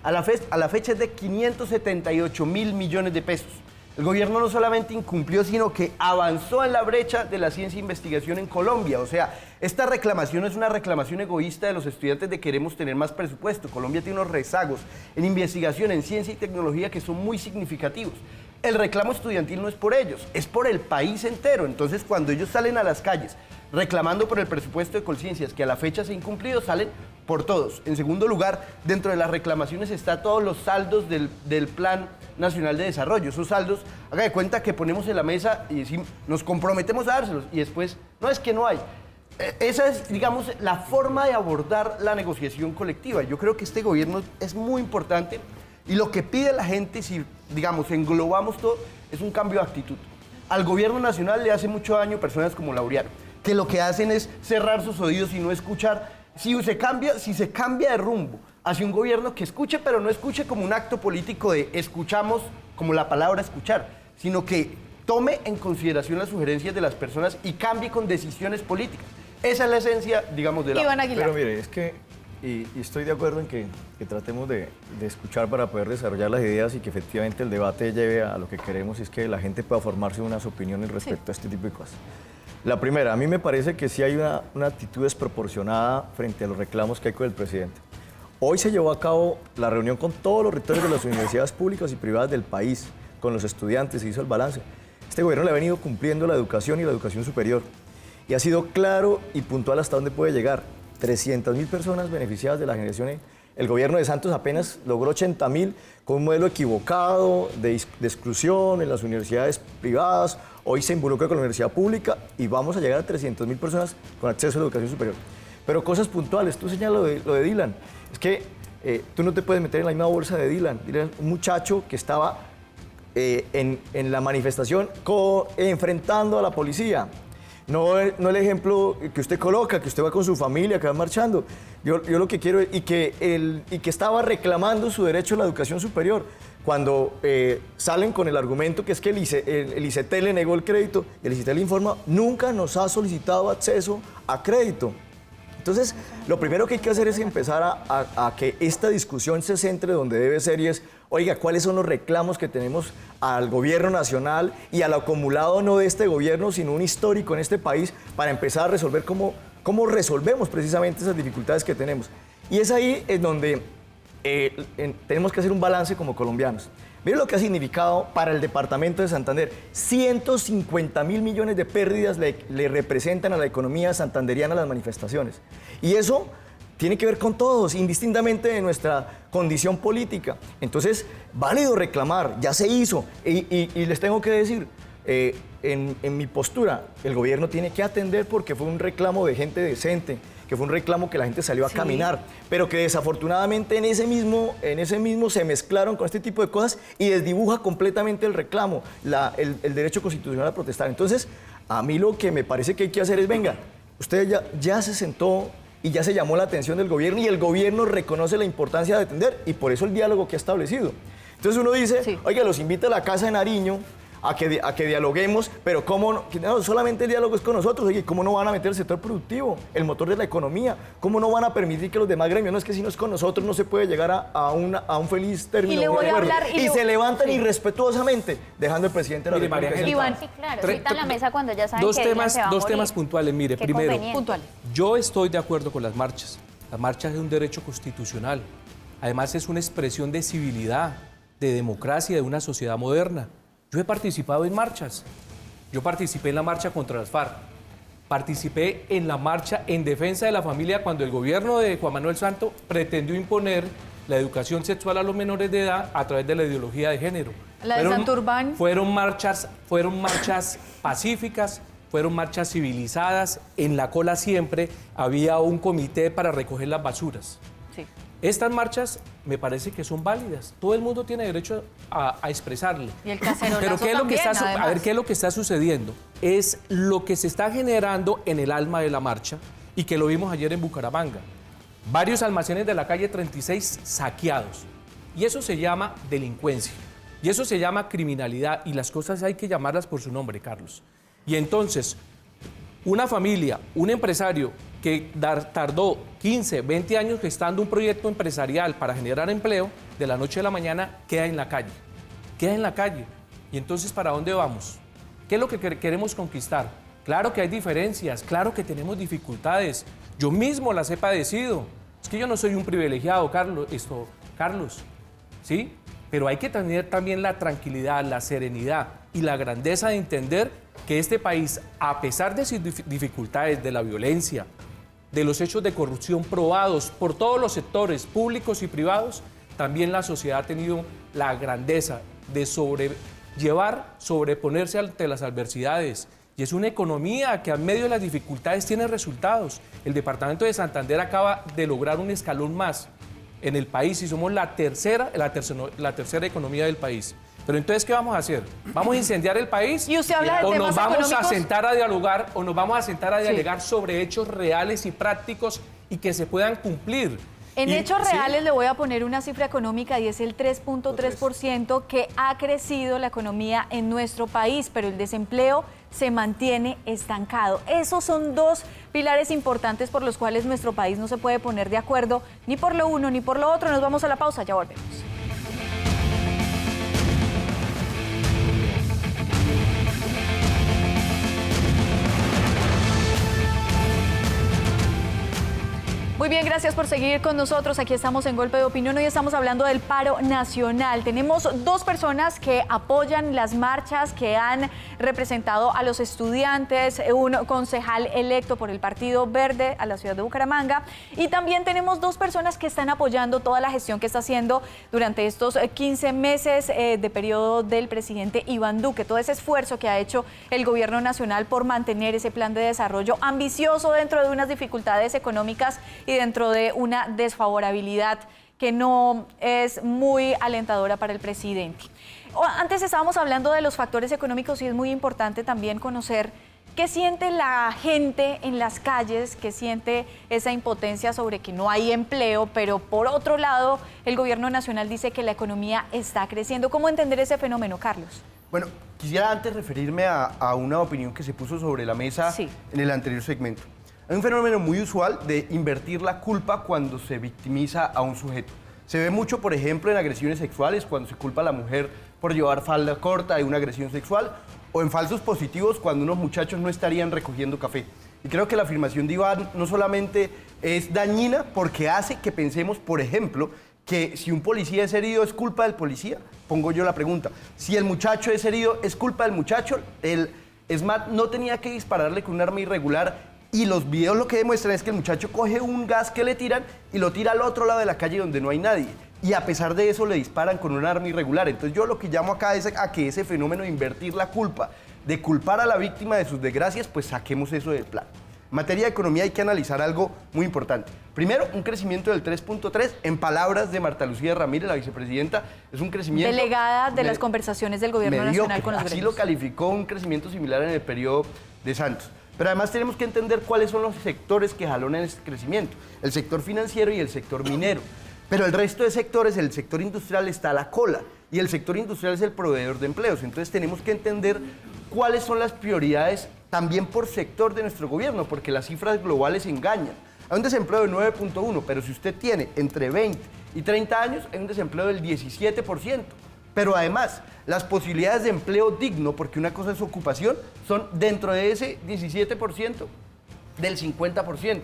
[SPEAKER 5] A la fecha es de 578.000 millones de pesos. El gobierno no solamente incumplió, sino que avanzó en la brecha de la ciencia e investigación en Colombia. O sea, esta reclamación es una reclamación egoísta de los estudiantes de queremos tener más presupuesto. Colombia tiene unos rezagos en investigación, en ciencia y tecnología que son muy significativos. El reclamo estudiantil no es por ellos, es por el país entero. Entonces, cuando ellos salen a las calles reclamando por el presupuesto de Colciencias, que a la fecha se ha incumplido, salen por todos. En segundo lugar, dentro de las reclamaciones está todos los saldos del Plan Nacional de Desarrollo. Esos saldos, haga de cuenta que ponemos en la mesa y decimos, nos comprometemos a dárselos, y después, no, es que no hay. Esa es, digamos, la forma de abordar la negociación colectiva. Yo creo que este gobierno es muy importante, y lo que pide la gente, si, digamos, englobamos todo, es un cambio de actitud. Al gobierno nacional le hace mucho daño personas como Laureano, que lo que hacen es cerrar sus oídos y no escuchar. Si se cambia de rumbo hacia un gobierno que escuche, pero no escuche como un acto político de escuchamos, como la palabra escuchar, sino que tome en consideración las sugerencias de las personas y cambie con decisiones políticas. Esa es la esencia, digamos, de la...
[SPEAKER 2] Iván Aguilar.
[SPEAKER 7] Pero mire, es que, y estoy de acuerdo en que tratemos de escuchar para poder desarrollar las ideas y que efectivamente el debate lleve a lo que queremos, y es que la gente pueda formarse unas opiniones respecto a este tipo de cosas. La primera, a mí me parece que sí hay una actitud desproporcionada frente a los reclamos que hay con el presidente. Hoy se llevó a cabo la reunión con todos los rectores de las universidades públicas y privadas del país, con los estudiantes, se hizo el balance. Este gobierno le ha venido cumpliendo la educación y la educación superior, y ha sido claro y puntual hasta dónde puede llegar. 300.000 personas beneficiadas de la generación. El gobierno de Santos apenas logró 80.000 con un modelo equivocado de exclusión en las universidades privadas. Hoy se involucra con la universidad pública y vamos a llegar a 300.000 personas con acceso a la educación superior. Pero cosas puntuales, tú señalas lo de Dylan. Es que tú no te puedes meter en la misma bolsa de Dylan. Dylan es un muchacho que estaba en la manifestación enfrentando a la policía. No el ejemplo que usted coloca, que usted va con su familia, que va marchando. Yo lo que quiero es y que estaba reclamando su derecho a la educación superior. Cuando salen con el argumento que es que el ICETEL le negó el crédito, y el ICETEL informa, nunca nos ha solicitado acceso a crédito. Entonces, lo primero que hay que hacer es empezar a que esta discusión se centre donde debe ser, y es, oiga, ¿cuáles son los reclamos que tenemos al gobierno nacional y al acumulado no de este gobierno, sino un histórico en este país, para empezar a resolver cómo resolvemos precisamente esas dificultades que tenemos? Y es ahí en donde tenemos que hacer un balance como colombianos. Miren lo que ha significado para el departamento de Santander. 150.000 millones de pérdidas le representan a la economía santanderiana las manifestaciones. Y eso tiene que ver con todos, indistintamente de nuestra condición política. Entonces, válido reclamar, ya se hizo. Y les tengo que decir, en mi postura, el gobierno tiene que atender porque fue un reclamo de gente decente, que fue un reclamo que la gente salió a caminar, pero que desafortunadamente en ese mismo se mezclaron con este tipo de cosas y desdibuja completamente el reclamo, el derecho constitucional a protestar. Entonces, a mí lo que me parece que hay que hacer es, venga, usted ya se sentó y ya se llamó la atención del gobierno, y el gobierno reconoce la importancia de atender, y por eso el diálogo que ha establecido. Entonces uno dice, oiga, los invita a la Casa de Nariño, a que dialoguemos, pero ¿cómo no? Solamente el diálogo es con nosotros. Oye, ¿cómo no van a meter el sector productivo, el motor de la economía? ¿Cómo no van a permitir que los demás gremios? No, es que si no es con nosotros no se puede llegar a un feliz término. Y se levantan irrespetuosamente, dejando el presidente de la República.
[SPEAKER 4] Iván, sí, claro, ahorita en la mesa cuando ya saben que se va a morir.
[SPEAKER 6] Dos temas puntuales. Mire, primero,
[SPEAKER 2] puntual.
[SPEAKER 6] Yo estoy de acuerdo con las marchas. Las marchas es un derecho constitucional. Además, es una expresión de civilidad. de democracia, de una sociedad moderna. Yo he participado en marchas. Yo participé en la marcha contra las FARC. Participé en la marcha en defensa de la familia cuando el gobierno de Juan Manuel Santos pretendió imponer la educación sexual a los menores de edad a través de la ideología de género.
[SPEAKER 2] La de Santurbán.
[SPEAKER 6] Fueron marchas pacíficas, fueron marchas civilizadas. En la cola siempre había un comité para recoger las basuras.
[SPEAKER 2] Sí.
[SPEAKER 6] Estas marchas me parece que son válidas. Todo el mundo tiene derecho a expresarle.
[SPEAKER 2] Y el cacerolazo
[SPEAKER 6] Pero ¿qué es lo que
[SPEAKER 2] también,
[SPEAKER 6] a ver, ¿qué es lo que está sucediendo? Es lo que se está generando en el alma de la marcha y que lo vimos ayer en Bucaramanga. Varios almacenes de la calle 36 saqueados. Y eso se llama delincuencia. Y eso se llama criminalidad. Y las cosas hay que llamarlas por su nombre, Carlos. Y entonces, una familia, un empresario que tardó 15, 20 años gestando un proyecto empresarial para generar empleo, de la noche a la mañana queda en la calle. Queda en la calle. Y entonces, ¿para dónde vamos? ¿Qué es lo que queremos conquistar? Claro que hay diferencias, claro que tenemos dificultades. Yo mismo las he padecido. Es que yo no soy un privilegiado, Carlos, ¿sí? Pero hay que tener también la tranquilidad, la serenidad y la grandeza de entender que este país, a pesar de sus dificultades, de la violencia, de los hechos de corrupción probados por todos los sectores públicos y privados, también la sociedad ha tenido la grandeza de sobreponerse ante las adversidades. Y es una economía que en medio de las dificultades tiene resultados. El departamento de Santander acaba de lograr un escalón más en el país y somos la tercera economía del país. Pero entonces, ¿qué vamos a hacer? ¿Vamos a incendiar el país?
[SPEAKER 2] Y usted habla de
[SPEAKER 6] ¿O
[SPEAKER 2] temas
[SPEAKER 6] nos vamos
[SPEAKER 2] económicos?
[SPEAKER 6] a sentar a dialogar o nos vamos a sentar a
[SPEAKER 2] Sí.
[SPEAKER 6] dialogar sobre hechos reales y prácticos y que se puedan cumplir?
[SPEAKER 2] En
[SPEAKER 6] Y-
[SPEAKER 2] hechos
[SPEAKER 6] ¿sí?
[SPEAKER 2] reales le voy a poner una cifra económica y es el 3.3% que ha crecido la economía en nuestro país, pero el desempleo se mantiene estancado. Esos son dos pilares importantes por los cuales nuestro país no se puede poner de acuerdo ni por lo uno ni por lo otro. Nos vamos a la pausa, ya volvemos. Muy bien, gracias por seguir con nosotros. Aquí estamos en Golpe de Opinión. Hoy estamos hablando del paro nacional. Tenemos dos personas que apoyan las marchas, que han representado a los estudiantes, un concejal electo por el Partido Verde a la ciudad de Bucaramanga. Y también tenemos dos personas que están apoyando toda la gestión que está haciendo durante estos 15 meses de periodo del presidente Iván Duque. Todo ese esfuerzo que ha hecho el gobierno nacional por mantener ese plan de desarrollo ambicioso dentro de unas dificultades económicas y dentro de una desfavorabilidad que no es muy alentadora para el presidente. Antes estábamos hablando de los factores económicos y es muy importante también conocer qué siente la gente en las calles, qué siente esa impotencia sobre que no hay empleo, pero por otro lado el gobierno nacional dice que la economía está creciendo. ¿Cómo entender ese fenómeno, Carlos?
[SPEAKER 5] Bueno, quisiera antes referirme a una opinión que se puso sobre la mesa en el anterior segmento. Hay un fenómeno muy usual de invertir la culpa cuando se victimiza a un sujeto. Se ve mucho, por ejemplo, en agresiones sexuales, cuando se culpa a la mujer por llevar falda corta de una agresión sexual, o en falsos positivos, cuando unos muchachos no estarían recogiendo café. Y creo que la afirmación de Iván no solamente es dañina porque hace que pensemos, por ejemplo, que si un policía es herido es culpa del policía. Pongo yo la pregunta. Si el muchacho es herido es culpa del muchacho. El SMAT no tenía que dispararle con un arma irregular. Y los videos lo que demuestran es que el muchacho coge un gas que le tiran y lo tira al otro lado de la calle donde no hay nadie. Y a pesar de eso le disparan con un arma irregular. Entonces yo lo que llamo acá es a que ese fenómeno de invertir la culpa, de culpar a la víctima de sus desgracias, pues saquemos eso del plan. En materia de economía hay que analizar algo muy importante. Primero, un crecimiento del 3.3, en palabras de Marta Lucía Ramírez, la vicepresidenta, es un crecimiento...
[SPEAKER 2] Delegada de las conversaciones del gobierno nacional con los
[SPEAKER 5] así
[SPEAKER 2] gremios.
[SPEAKER 5] lo calificó, un crecimiento similar en el periodo de Santos. Pero además tenemos que entender cuáles son los sectores que jalonan este crecimiento. El sector financiero y el sector minero. Pero el resto de sectores, el sector industrial está a la cola. Y el sector industrial es el proveedor de empleos. Entonces tenemos que entender cuáles son las prioridades también por sector de nuestro gobierno, porque las cifras globales engañan. Hay un desempleo de 9.1, pero si usted tiene entre 20 y 30 años, hay un desempleo del 17%. Pero además, las posibilidades de empleo digno, porque una cosa es ocupación, son dentro de ese 17% del 50%.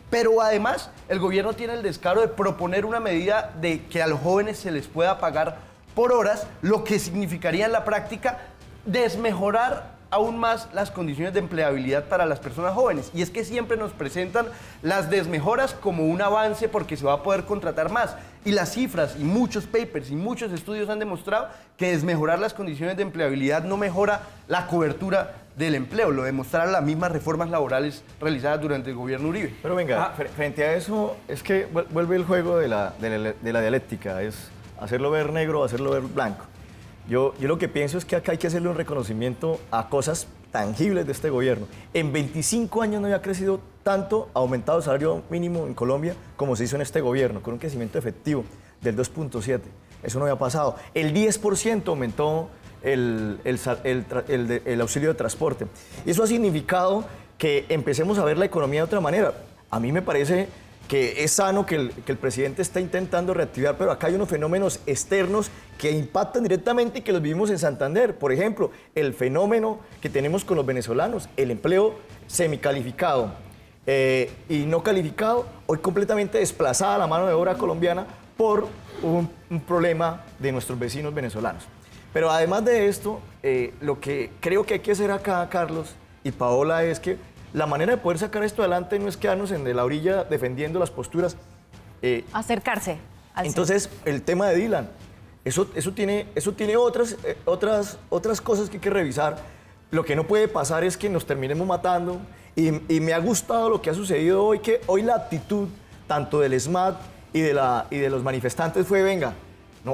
[SPEAKER 5] Pero además, el gobierno tiene el descaro de proponer una medida de que a los jóvenes se les pueda pagar por horas, lo que significaría en la práctica desmejorar aún más las condiciones de empleabilidad para las personas jóvenes. Y es que siempre nos presentan las desmejoras como un avance porque se va a poder contratar más. Y las cifras y muchos papers y muchos estudios han demostrado que desmejorar las condiciones de empleabilidad no mejora la cobertura del empleo. Lo demostraron las mismas reformas laborales realizadas durante el gobierno Uribe.
[SPEAKER 7] Pero venga, frente a eso, es que vuelve el juego de la dialéctica, es hacerlo ver negro o hacerlo ver blanco. Yo lo que pienso es que acá hay que hacerle un reconocimiento a cosas tangibles de este gobierno. En 25 años no había crecido tanto, aumentado el salario mínimo en Colombia como se hizo en este gobierno, con un crecimiento efectivo del 2.7. Eso no había pasado. El 10% aumentó el auxilio de transporte. Y eso ha significado que empecemos a ver la economía de otra manera. A mí me parece que es sano que el presidente está intentando reactivar, pero acá hay unos fenómenos externos que impactan directamente y que los vivimos en Santander. Por ejemplo, el fenómeno que tenemos con los venezolanos, el empleo semicalificado y no calificado, hoy completamente desplazada la mano de obra colombiana por un problema de nuestros vecinos venezolanos. Pero además de esto, lo que creo que hay que hacer acá, Carlos y Paola, es que la manera de poder sacar esto adelante no es quedarnos en la orilla defendiendo las posturas.
[SPEAKER 2] Acercarse.
[SPEAKER 7] Entonces, el tema de Dylan, eso tiene otras cosas que hay que revisar. Lo que no puede pasar es que nos terminemos matando. Y me ha gustado lo que ha sucedido hoy, que hoy la actitud tanto del SMAT y de los manifestantes fue, venga,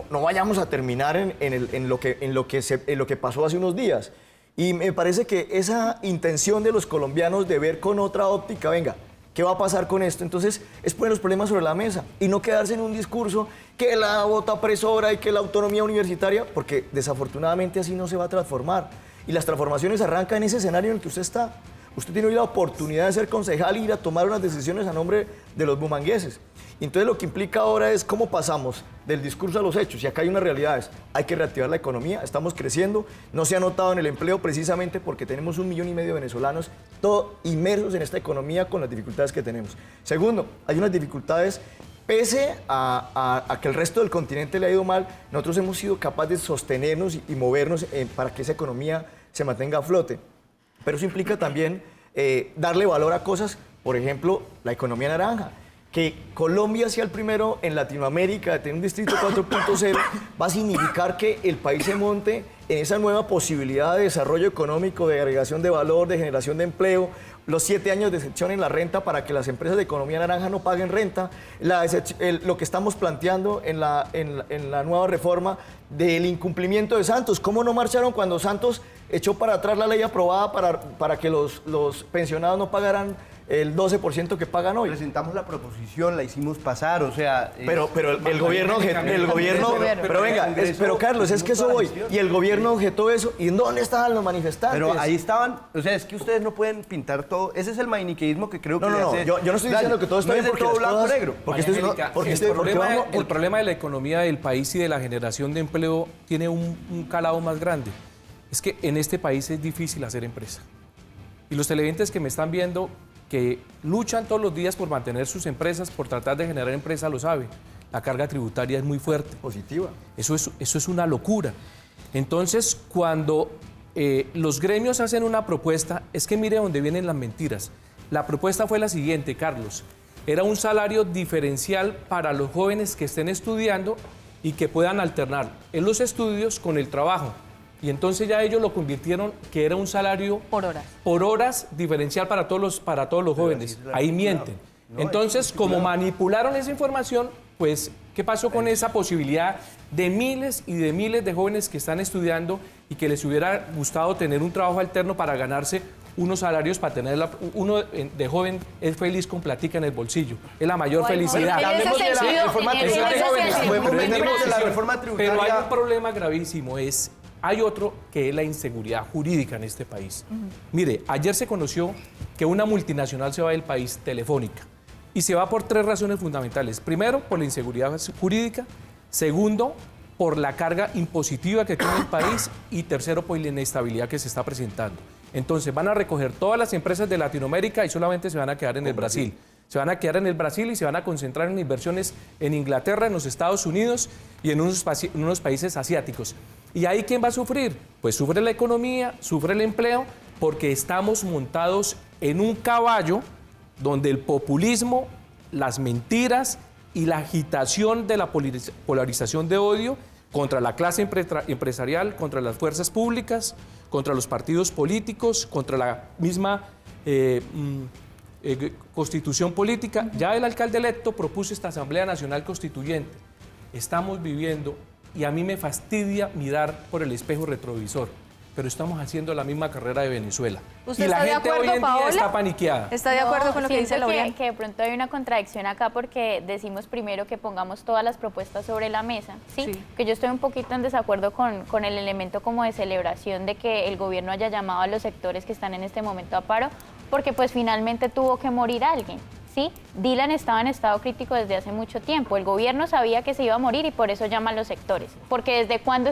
[SPEAKER 7] no vayamos a terminar en lo que pasó hace unos días. Y me parece que esa intención de los colombianos de ver con otra óptica, venga, ¿qué va a pasar con esto? Entonces, es poner los problemas sobre la mesa y no quedarse en un discurso que la bota presora y que la autonomía universitaria, porque desafortunadamente así no se va a transformar. Y las transformaciones arrancan en ese escenario en el que usted está. Usted tiene hoy la oportunidad de ser concejal y ir a tomar unas decisiones a nombre de los bumangueses. Entonces lo que implica ahora es cómo pasamos del discurso a los hechos. Y acá hay unas realidades. Hay que reactivar la economía, estamos creciendo. No se ha notado en el empleo precisamente porque tenemos 1,5 millones de venezolanos todos inmersos en esta economía con las dificultades que tenemos. Segundo, hay unas dificultades. Pese a que el resto del continente le ha ido mal, nosotros hemos sido capaces de sostenernos y movernos para que esa economía se mantenga a flote. Pero eso implica también darle valor a cosas, por ejemplo, la economía naranja. Que Colombia sea el primero en Latinoamérica de tener un distrito 4.0 va a significar que el país se monte en esa nueva posibilidad de desarrollo económico, de agregación de valor, de generación de empleo, los 7 años de excepción en la renta para que las empresas de economía naranja no paguen renta, lo que estamos planteando en la nueva reforma del incumplimiento de Santos. ¿Cómo no marcharon cuando Santos echó para atrás la ley aprobada para que los pensionados no pagaran el 12% que pagan hoy?
[SPEAKER 5] Presentamos la proposición, la hicimos pasar, o sea...
[SPEAKER 7] Pero el gobierno... Pero venga, pero Carlos, es que eso voy. Y el gobierno objetó eso. ¿Y dónde estaban los manifestantes?
[SPEAKER 5] Pero ahí estaban... O sea, es que ustedes no pueden pintar todo... Ese es el maniqueísmo que creo que
[SPEAKER 7] No, yo no estoy diciendo que todo está bien porque
[SPEAKER 5] todo blanco o negro.
[SPEAKER 6] El problema de la economía del país y de la generación de empleo tiene un calado más grande. Es que en este país es difícil hacer empresa. Y los televidentes que me están viendo, que luchan todos los días por mantener sus empresas, por tratar de generar empresa, lo saben. La carga tributaria es muy fuerte.
[SPEAKER 7] Positiva.
[SPEAKER 6] Eso es una locura. Entonces, cuando los gremios hacen una propuesta, es que mire dónde vienen las mentiras. La propuesta fue la siguiente, Carlos. Era un salario diferencial para los jóvenes que estén estudiando y que puedan alternar en los estudios con el trabajo. Y entonces ya ellos lo convirtieron que era un salario por horas diferencial para todos los jóvenes. Ahí mienten. Entonces, como manipularon esa información, pues, ¿qué pasó con esa posibilidad de miles y de miles de jóvenes que están estudiando y que les hubiera gustado tener un trabajo alterno para ganarse unos salarios, para tener uno de joven es feliz con platica en el bolsillo? Es la mayor felicidad. Pero hay un problema gravísimo, hay otro que es la inseguridad jurídica en este país. Mire, ayer se conoció que una multinacional se va del país, Telefónica, y se va por 3 razones fundamentales. Primero, por la inseguridad jurídica. Segundo, por la carga impositiva que tiene el país. Y tercero, por la inestabilidad que se está presentando. Entonces, van a recoger todas las empresas de Latinoamérica y solamente se van a quedar en el Brasil. Se van a quedar en el Brasil y se van a concentrar en inversiones en Inglaterra, en los Estados Unidos y en unos países asiáticos. ¿Y ahí quién va a sufrir? Pues sufre la economía, sufre el empleo, porque estamos montados en un caballo donde el populismo, las mentiras y la agitación de la polarización de odio contra la clase empresarial, contra las fuerzas públicas, contra los partidos políticos, contra la misma constitución política. Ya el alcalde electo propuso esta Asamblea Nacional Constituyente. Estamos viviendo, y a mí me fastidia mirar por el espejo retrovisor, pero estamos haciendo la misma carrera de Venezuela.
[SPEAKER 2] ¿Usted
[SPEAKER 6] y la
[SPEAKER 2] está de
[SPEAKER 6] gente
[SPEAKER 2] acuerdo,
[SPEAKER 6] hoy en día
[SPEAKER 2] Paola?
[SPEAKER 6] está paniqueada.
[SPEAKER 2] ¿Está de acuerdo con lo que dice Laureano?
[SPEAKER 4] Que de pronto hay una contradicción acá porque decimos primero que pongamos todas las propuestas sobre la mesa, ¿sí? Que yo estoy un poquito en desacuerdo con el elemento como de celebración de que el gobierno haya llamado a los sectores que están en este momento a paro, porque pues finalmente tuvo que morir alguien. ¿Sí? Dylan estaba en estado crítico desde hace mucho tiempo. El gobierno sabía que se iba a morir y por eso llama a los sectores. Porque desde cuándo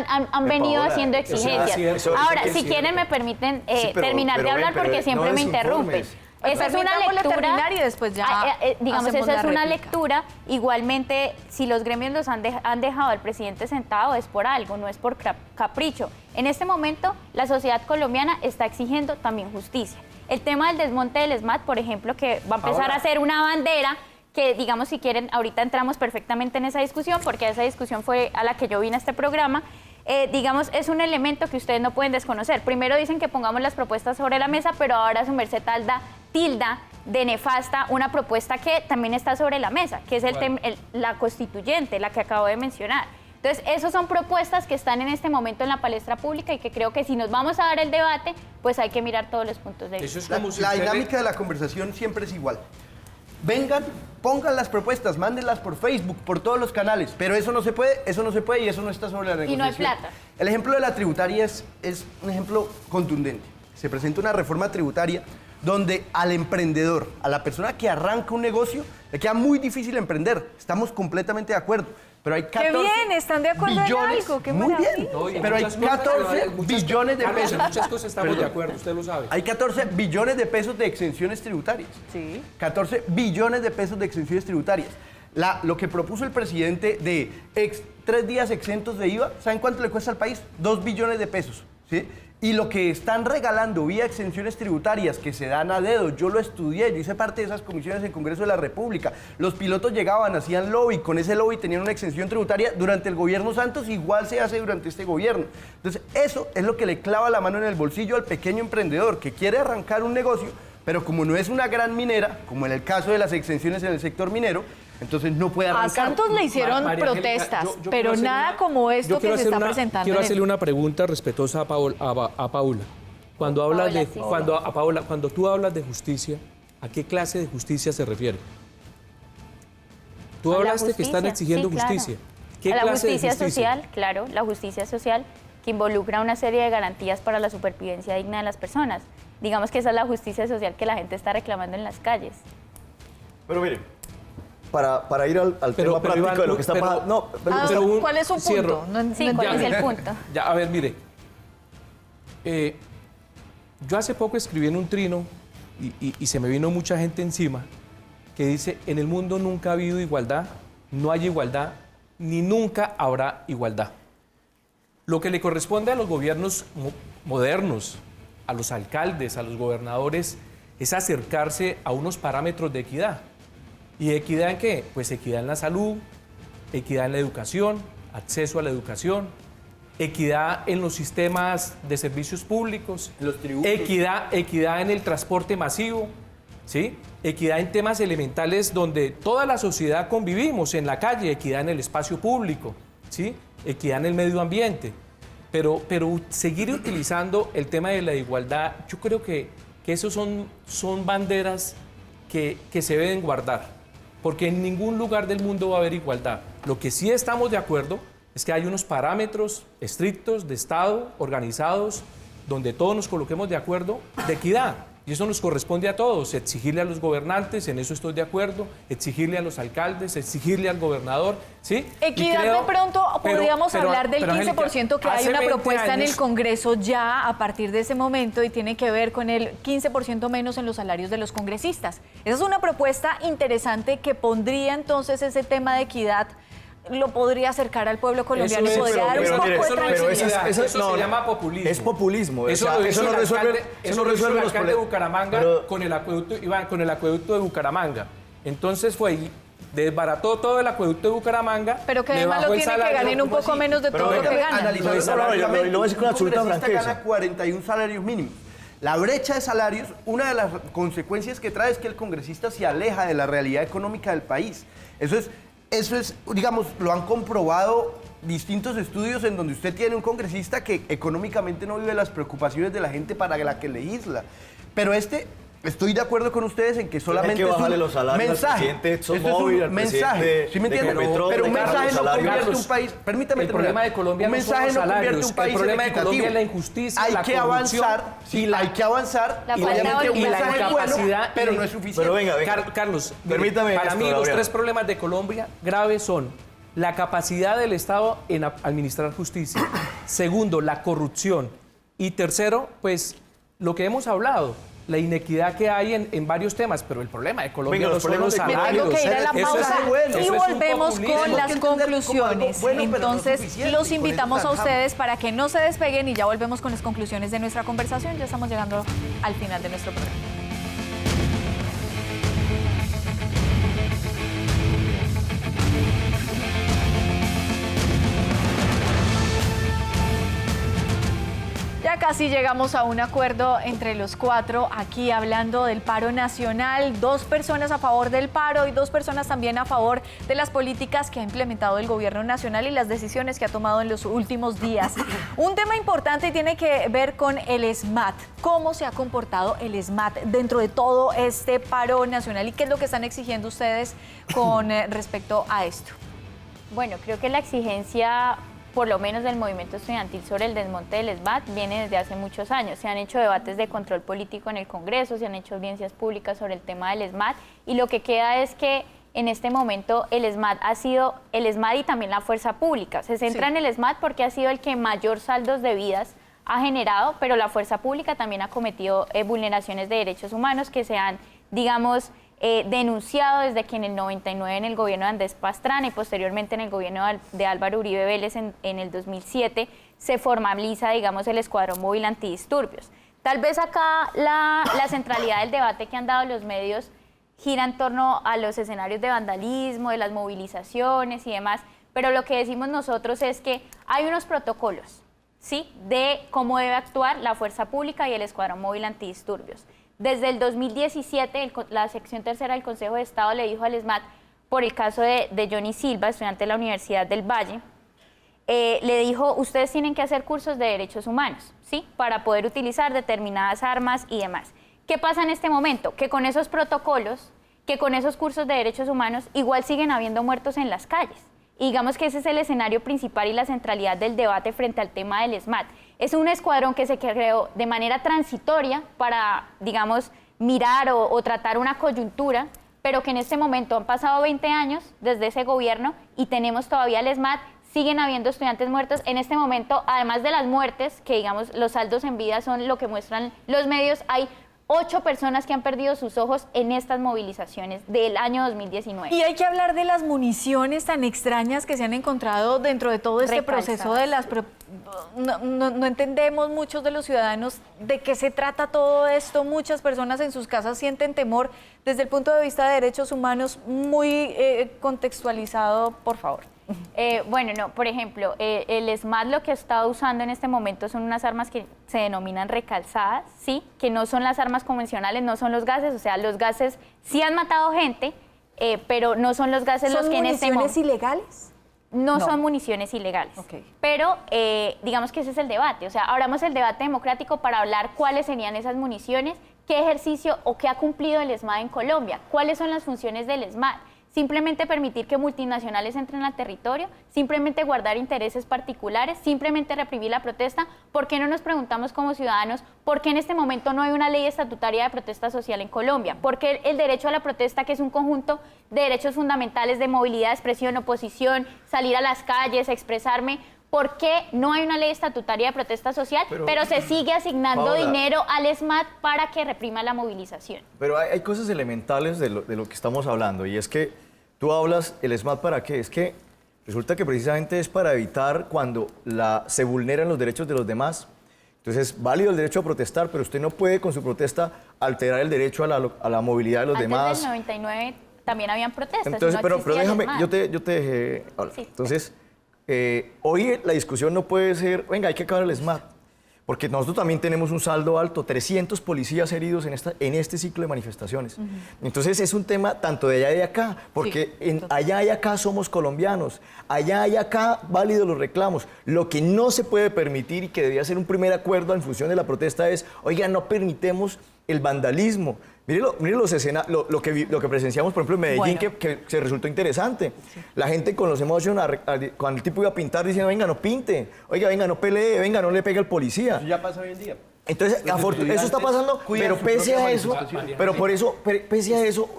[SPEAKER 4] han venido haciendo exigencias. Ahora, si quieren me permiten terminar de hablar porque siempre me interrumpen. Esa es una lectura
[SPEAKER 2] y después ya
[SPEAKER 4] digamos,
[SPEAKER 2] hacemos
[SPEAKER 4] esa es
[SPEAKER 2] la
[SPEAKER 4] una
[SPEAKER 2] réplica.
[SPEAKER 4] lectura. Igualmente, si los gremios los han dejado al presidente sentado es por algo, no es por capricho. En este momento, la sociedad colombiana está exigiendo también justicia. El tema del desmonte del ESMAD, por ejemplo, que va a empezar a ser una bandera, que digamos, si quieren, ahorita entramos perfectamente en esa discusión, porque esa discusión fue a la que yo vine a este programa. Digamos, es un elemento que ustedes no pueden desconocer. Primero dicen que pongamos las propuestas sobre la mesa, pero ahora su merced tilda de nefasta una propuesta que también está sobre la mesa, que es la constituyente, la que acabo de mencionar. Entonces, esas son propuestas que están en este momento en la palestra pública y que creo que si nos vamos a dar el debate, pues hay que mirar todos los puntos de vista.
[SPEAKER 5] La dinámica de la conversación siempre es igual. Vengan, pongan las propuestas, mándenlas por Facebook, por todos los canales, pero eso no se puede y eso no está sobre la negociación.
[SPEAKER 4] Y no hay plata.
[SPEAKER 5] El ejemplo de la tributaria es un ejemplo contundente. Se presenta una reforma tributaria donde al emprendedor, a la persona que arranca un negocio, le queda muy difícil emprender. Estamos completamente de acuerdo. Pero hay 14
[SPEAKER 2] ¡Qué bien! ¿Están de acuerdo
[SPEAKER 5] billones,
[SPEAKER 2] en algo? ¡Qué
[SPEAKER 5] muy
[SPEAKER 2] maravilla!
[SPEAKER 5] bien,
[SPEAKER 6] No, y
[SPEAKER 5] pero hay
[SPEAKER 6] muchas cosas,
[SPEAKER 5] 14 billones de
[SPEAKER 6] Carlos,
[SPEAKER 5] pesos.
[SPEAKER 6] en muchas cosas estamos de acuerdo, usted lo sabe.
[SPEAKER 5] Hay 14 billones de pesos de exenciones tributarias.
[SPEAKER 2] Sí.
[SPEAKER 5] 14 billones de pesos de exenciones tributarias. Lo que propuso el presidente de 3 días exentos de IVA, ¿saben cuánto le cuesta al país? 2 billones de pesos. ¿Sí? Y lo que están regalando vía exenciones tributarias que se dan a dedo, yo lo estudié, yo hice parte de esas comisiones en el Congreso de la República. Los pilotos llegaban, hacían lobby, con ese lobby tenían una exención tributaria durante el gobierno Santos, igual se hace durante este gobierno. Entonces, eso es lo que le clava la mano en el bolsillo al pequeño emprendedor que quiere arrancar un negocio, pero como no es una gran minera, como en el caso de las exenciones en el sector minero, entonces no puede arrancar.
[SPEAKER 2] A Santos le hicieron protestas, pero nada como esto que se está presentando.
[SPEAKER 6] Quiero hacerle una pregunta respetuosa a Paula. Cuando hablas de cuando tú hablas de justicia, ¿a qué clase de justicia se refiere? Tú hablaste que están exigiendo justicia. ¿Qué
[SPEAKER 4] a la
[SPEAKER 6] clase
[SPEAKER 4] justicia
[SPEAKER 6] de justicia
[SPEAKER 4] social, claro, la justicia social que involucra una serie de garantías para la supervivencia digna de las personas. Digamos que esa es la justicia social que la gente está reclamando en las calles.
[SPEAKER 7] Pero mire, para ir al tema práctico
[SPEAKER 6] Iván,
[SPEAKER 7] de lo que está pasando. No,
[SPEAKER 2] ¿cuál es su punto?
[SPEAKER 6] cierro.
[SPEAKER 4] ¿Cuál es el punto?
[SPEAKER 6] Ya, a ver, mire. Yo hace poco escribí en un trino y se me vino mucha gente encima que dice, en el mundo nunca ha habido igualdad, no hay igualdad, ni nunca habrá igualdad. Lo que le corresponde a los gobiernos modernos, a los alcaldes, a los gobernadores, es acercarse a unos parámetros de equidad. ¿Y equidad en qué? Pues equidad en la salud, equidad en la educación, acceso a la educación, equidad en los sistemas de servicios públicos,
[SPEAKER 5] los tributos,
[SPEAKER 6] equidad en el transporte masivo, ¿sí? Equidad en temas elementales donde toda la sociedad convivimos, en la calle, equidad en el espacio público, ¿sí? Equidad en el medio ambiente. Pero seguir utilizando el tema de la igualdad, yo creo que esos son banderas que se deben guardar. Porque en ningún lugar del mundo va a haber igualdad. Lo que sí estamos de acuerdo es que hay unos parámetros estrictos de Estado, organizados, donde todos nos coloquemos de acuerdo, de equidad. Y eso nos corresponde a todos, exigirle a los gobernantes, en eso estoy de acuerdo, exigirle a los alcaldes, exigirle al gobernador, ¿sí?
[SPEAKER 2] Equidad, de pronto podríamos hablar del 15% que hay una propuesta en el Congreso ya a partir de ese momento y tiene que ver con el 15% menos en los salarios de los congresistas. Esa es una propuesta interesante que pondría entonces ese tema de equidad, lo podría acercar al pueblo colombiano y podría dar un poco de tranquilidad.
[SPEAKER 6] Eso se llama populismo.
[SPEAKER 7] Es populismo.
[SPEAKER 6] Eso lo hizo el alcalde de Bucaramanga con el acueducto de Bucaramanga. Entonces fue y desbarató todo el acueducto de Bucaramanga.
[SPEAKER 2] Pero que además lo tiene que ganen un poco menos de todo lo que ganan.
[SPEAKER 5] Un congresista gana 41 salarios mínimos. La brecha de salarios, una de las consecuencias que trae es que el congresista se aleja de la realidad económica del país. Eso es, digamos, lo han comprobado distintos estudios en donde usted tiene un congresista que económicamente no vive las preocupaciones de la gente para la que legisla. Pero estoy de acuerdo con ustedes en que solamente
[SPEAKER 7] es un mensaje.
[SPEAKER 5] Esto es un mensaje. ¿Sí me entienden? Pero un mensaje no convierte un país. Permítame
[SPEAKER 6] el problema de Colombia no son los salarios. El problema de Colombia es la injusticia,
[SPEAKER 5] hay que avanzar. Sí, hay que avanzar.
[SPEAKER 6] Y la incapacidad.
[SPEAKER 5] Pero no es suficiente.
[SPEAKER 7] Pero venga.
[SPEAKER 6] Carlos,
[SPEAKER 7] permítame.
[SPEAKER 6] Para mí los tres problemas de Colombia graves son la capacidad del Estado en administrar justicia. Segundo, la corrupción. Y tercero, pues lo que hemos hablado, la inequidad que hay en varios temas, pero el problema de Colombia no son los salarios.
[SPEAKER 2] Me tengo que ir a la pausa y volvemos con las conclusiones. Entonces, los invitamos a ustedes para que no se despeguen y ya volvemos con las conclusiones de nuestra conversación. Ya estamos llegando al final de nuestro programa. Ya casi llegamos a un acuerdo entre los cuatro, aquí hablando del paro nacional, 2 personas a favor del paro y 2 personas también a favor de las políticas que ha implementado el gobierno nacional y las decisiones que ha tomado en los últimos días. Un tema importante tiene que ver con el SMAT, cómo se ha comportado el SMAT dentro de todo este paro nacional y qué es lo que están exigiendo ustedes con respecto a esto.
[SPEAKER 4] Bueno, creo que la exigencia, por lo menos del movimiento estudiantil sobre el desmonte del SMAT, viene desde hace muchos años. Se han hecho debates de control político en el Congreso, se han hecho audiencias públicas sobre el tema del SMAT y lo que queda es que en este momento el SMAT ha sido, el SMAT y también la fuerza pública. Se centra en el SMAT porque ha sido el que mayor saldos de vidas ha generado, pero la fuerza pública también ha cometido vulneraciones de derechos humanos que se han, digamos, denunciado desde que en el 99 en el gobierno de Andrés Pastrana y posteriormente en el gobierno de Álvaro Uribe Vélez en el 2007 se formaliza, digamos, el Escuadrón Móvil Antidisturbios. Tal vez acá la centralidad del debate que han dado los medios gira en torno a los escenarios de vandalismo, de las movilizaciones y demás, pero lo que decimos nosotros es que hay unos protocolos, ¿sí?, de cómo debe actuar la fuerza pública y el Escuadrón Móvil Antidisturbios. Desde el 2017, la sección tercera del Consejo de Estado le dijo al SMAT, por el caso de Johnny Silva, estudiante de la Universidad del Valle, le dijo, ustedes tienen que hacer cursos de derechos humanos, ¿sí?, para poder utilizar determinadas armas y demás. ¿Qué pasa en este momento? Que con esos protocolos, que con esos cursos de derechos humanos, igual siguen habiendo muertos en las calles. Y digamos que ese es el escenario principal y la centralidad del debate frente al tema del SMAT. Es un escuadrón que se creó de manera transitoria para, digamos, mirar o tratar una coyuntura, pero que en este momento han pasado 20 años desde ese gobierno y tenemos todavía el SMAT, siguen habiendo estudiantes muertos. En este momento, además de las muertes, que digamos los saldos en vida son lo que muestran los medios, hay 8 personas que han perdido sus ojos en estas movilizaciones del año 2019.
[SPEAKER 2] Y hay que hablar de las municiones tan extrañas que se han encontrado dentro de todo este proceso de las... No entendemos muchos de los ciudadanos de qué se trata todo esto. Muchas personas en sus casas sienten temor desde el punto de vista de derechos humanos muy contextualizado, por favor.
[SPEAKER 4] Bueno, no, por ejemplo, el SMAT lo que está usando en este momento son unas armas que se denominan recalzadas, ¿sí?, que no son las armas convencionales, no son los gases, o sea, los gases sí han matado gente, pero no son los gases los que en este momento...
[SPEAKER 2] ¿Son municiones ilegales?
[SPEAKER 4] No son municiones ilegales, pero digamos que ese es el debate, o sea, abramos el debate democrático para hablar cuáles serían esas municiones, qué ejercicio o qué ha cumplido el SMAT en Colombia, cuáles son las funciones del SMAT. simplemente permitir que multinacionales entren al territorio, simplemente guardar intereses particulares, simplemente reprimir la protesta. ¿Por qué no nos preguntamos como ciudadanos por qué en este momento no hay una ley estatutaria de protesta social en Colombia? ¿Por qué el derecho a la protesta, que es un conjunto de derechos fundamentales de movilidad, expresión, oposición, salir a las calles, expresarme? ¿Por qué no hay una ley estatutaria de protesta social, pero se sigue asignando
[SPEAKER 7] Paola,
[SPEAKER 4] dinero al ESMAD para que reprima la movilización?
[SPEAKER 7] Pero hay cosas elementales de lo que estamos hablando, y es que tú hablas, ¿el ESMAD para qué? Es que resulta que precisamente es para evitar cuando se vulneran los derechos de los demás. Entonces es válido el derecho a protestar, pero usted no puede con su protesta alterar el derecho a la movilidad de los demás.
[SPEAKER 4] Antes del 99 también habían protestas.
[SPEAKER 7] Entonces,
[SPEAKER 4] no
[SPEAKER 7] pero
[SPEAKER 4] existía
[SPEAKER 7] déjame,
[SPEAKER 4] ESMAD.
[SPEAKER 7] yo te dejé hablar.
[SPEAKER 4] Sí.
[SPEAKER 7] Entonces, hoy la discusión no puede ser, venga, hay que acabar el ESMAD, porque nosotros también tenemos un saldo alto, 300 policías heridos en este ciclo de manifestaciones. Entonces es un tema tanto de allá y de acá, porque allá y acá somos colombianos, allá y acá válidos los reclamos. Lo que no se puede permitir y que debería ser un primer acuerdo en función de la protesta es, oiga, no permitemos el vandalismo. Mire los escenarios, lo que presenciamos, por ejemplo, en Medellín, que se resultó interesante. Sí. La gente con los emojis, cuando el tipo iba a pintar, diciendo, venga, no pinte, oiga, venga, no pelee, venga, no le pegue al policía.
[SPEAKER 5] Eso ya pasa hoy en día.
[SPEAKER 7] Entonces, eso está pasando, pero pese a eso,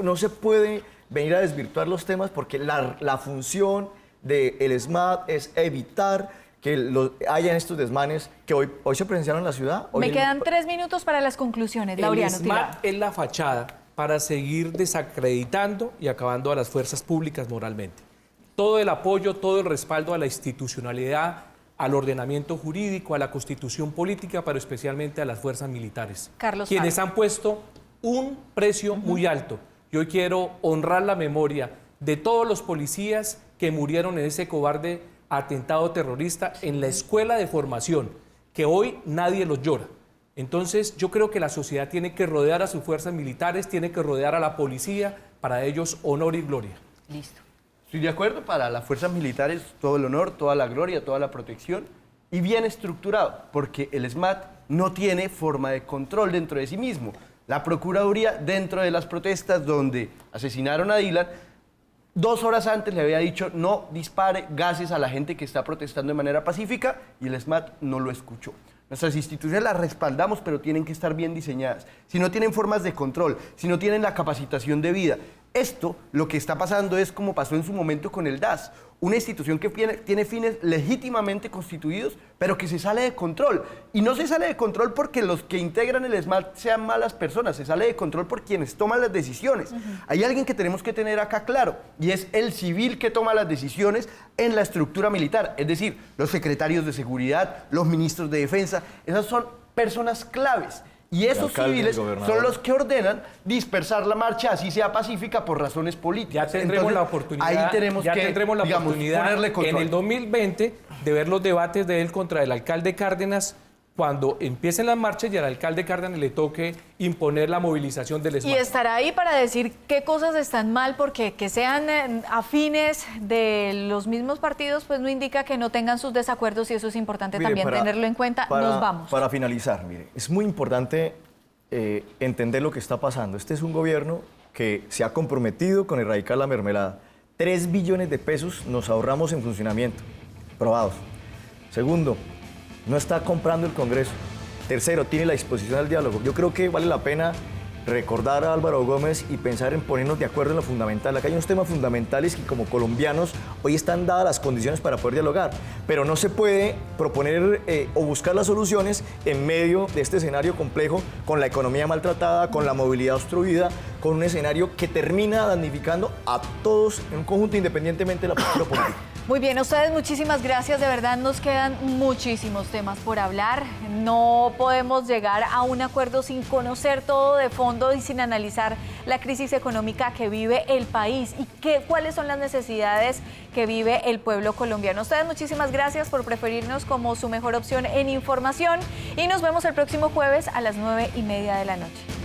[SPEAKER 7] no se puede venir a desvirtuar los temas, porque la función del ESMAD es evitar que haya estos desmanes que hoy se presenciaron en la ciudad.
[SPEAKER 2] Me quedan 3 minutos para las conclusiones, Laureano.
[SPEAKER 6] El ESMAD es la fachada para seguir desacreditando y acabando a las fuerzas públicas moralmente. Todo el apoyo, todo el respaldo a la institucionalidad, al ordenamiento jurídico, a la constitución política, pero especialmente a las fuerzas militares.
[SPEAKER 2] Carlos
[SPEAKER 6] quienes
[SPEAKER 2] Faro.
[SPEAKER 6] han puesto un precio muy alto. Yo quiero honrar la memoria de todos los policías que murieron en ese cobarde atentado terrorista en la escuela de formación, que hoy nadie los llora. Entonces, yo creo que la sociedad tiene que rodear a sus fuerzas militares, tiene que rodear a la policía, para ellos honor y gloria.
[SPEAKER 2] Listo.
[SPEAKER 5] Estoy de acuerdo, para las fuerzas militares todo el honor, toda la gloria, toda la protección, y bien estructurado, porque el ESMAD no tiene forma de control dentro de sí mismo. La Procuraduría, dentro de las protestas donde asesinaron a Dylan, 2 horas antes le había dicho no dispare gases a la gente que está protestando de manera pacífica, y el ESMAD no lo escuchó. Nuestras instituciones las respaldamos, pero tienen que estar bien diseñadas. Si no tienen formas de control, si no tienen la capacitación debida. Esto, lo que está pasando es como pasó en su momento con el DAS, una institución que tiene fines legítimamente constituidos, pero que se sale de control. Y no se sale de control porque los que integran el ESMAD sean malas personas, se sale de control por quienes toman las decisiones. Hay alguien que tenemos que tener acá claro, y es el civil que toma las decisiones en la estructura militar, es decir, los secretarios de seguridad, los ministros de defensa, esas son personas claves. Y esos civiles son los que ordenan dispersar la marcha, así sea pacífica, por razones políticas.
[SPEAKER 6] Ya tendremos la oportunidad,
[SPEAKER 5] ponerle control.
[SPEAKER 6] En el 2020 de ver los debates de él contra el alcalde Cárdenas, cuando empiecen las marchas y al alcalde Cárdenas le toque imponer la movilización del ESMAD.
[SPEAKER 2] Y estará ahí para decir qué cosas están mal, porque que sean afines de los mismos partidos, pues no indica que no tengan sus desacuerdos, y eso es importante también tenerlo en cuenta. Nos vamos.
[SPEAKER 7] Para finalizar, mire, es muy importante entender lo que está pasando. Este es un gobierno que se ha comprometido con erradicar la mermelada. 3 billones de pesos nos ahorramos en funcionamiento, probados. Segundo, no está comprando el Congreso. Tercero, tiene la disposición al diálogo. Yo creo que vale la pena recordar a Álvaro Gómez y pensar en ponernos de acuerdo en lo fundamental. Acá hay unos temas fundamentales que como colombianos hoy están dadas las condiciones para poder dialogar, pero no se puede proponer o buscar las soluciones en medio de este escenario complejo, con la economía maltratada, con la movilidad obstruida, con un escenario que termina damnificando a todos en un conjunto, independientemente de la postura política.
[SPEAKER 2] Muy bien, a ustedes muchísimas gracias, de verdad nos quedan muchísimos temas por hablar. No podemos llegar a un acuerdo sin conocer todo de fondo y sin analizar la crisis económica que vive el país y cuáles son las necesidades que vive el pueblo colombiano. A ustedes muchísimas gracias por preferirnos como su mejor opción en información, y nos vemos el próximo jueves a las 9:30 de la noche.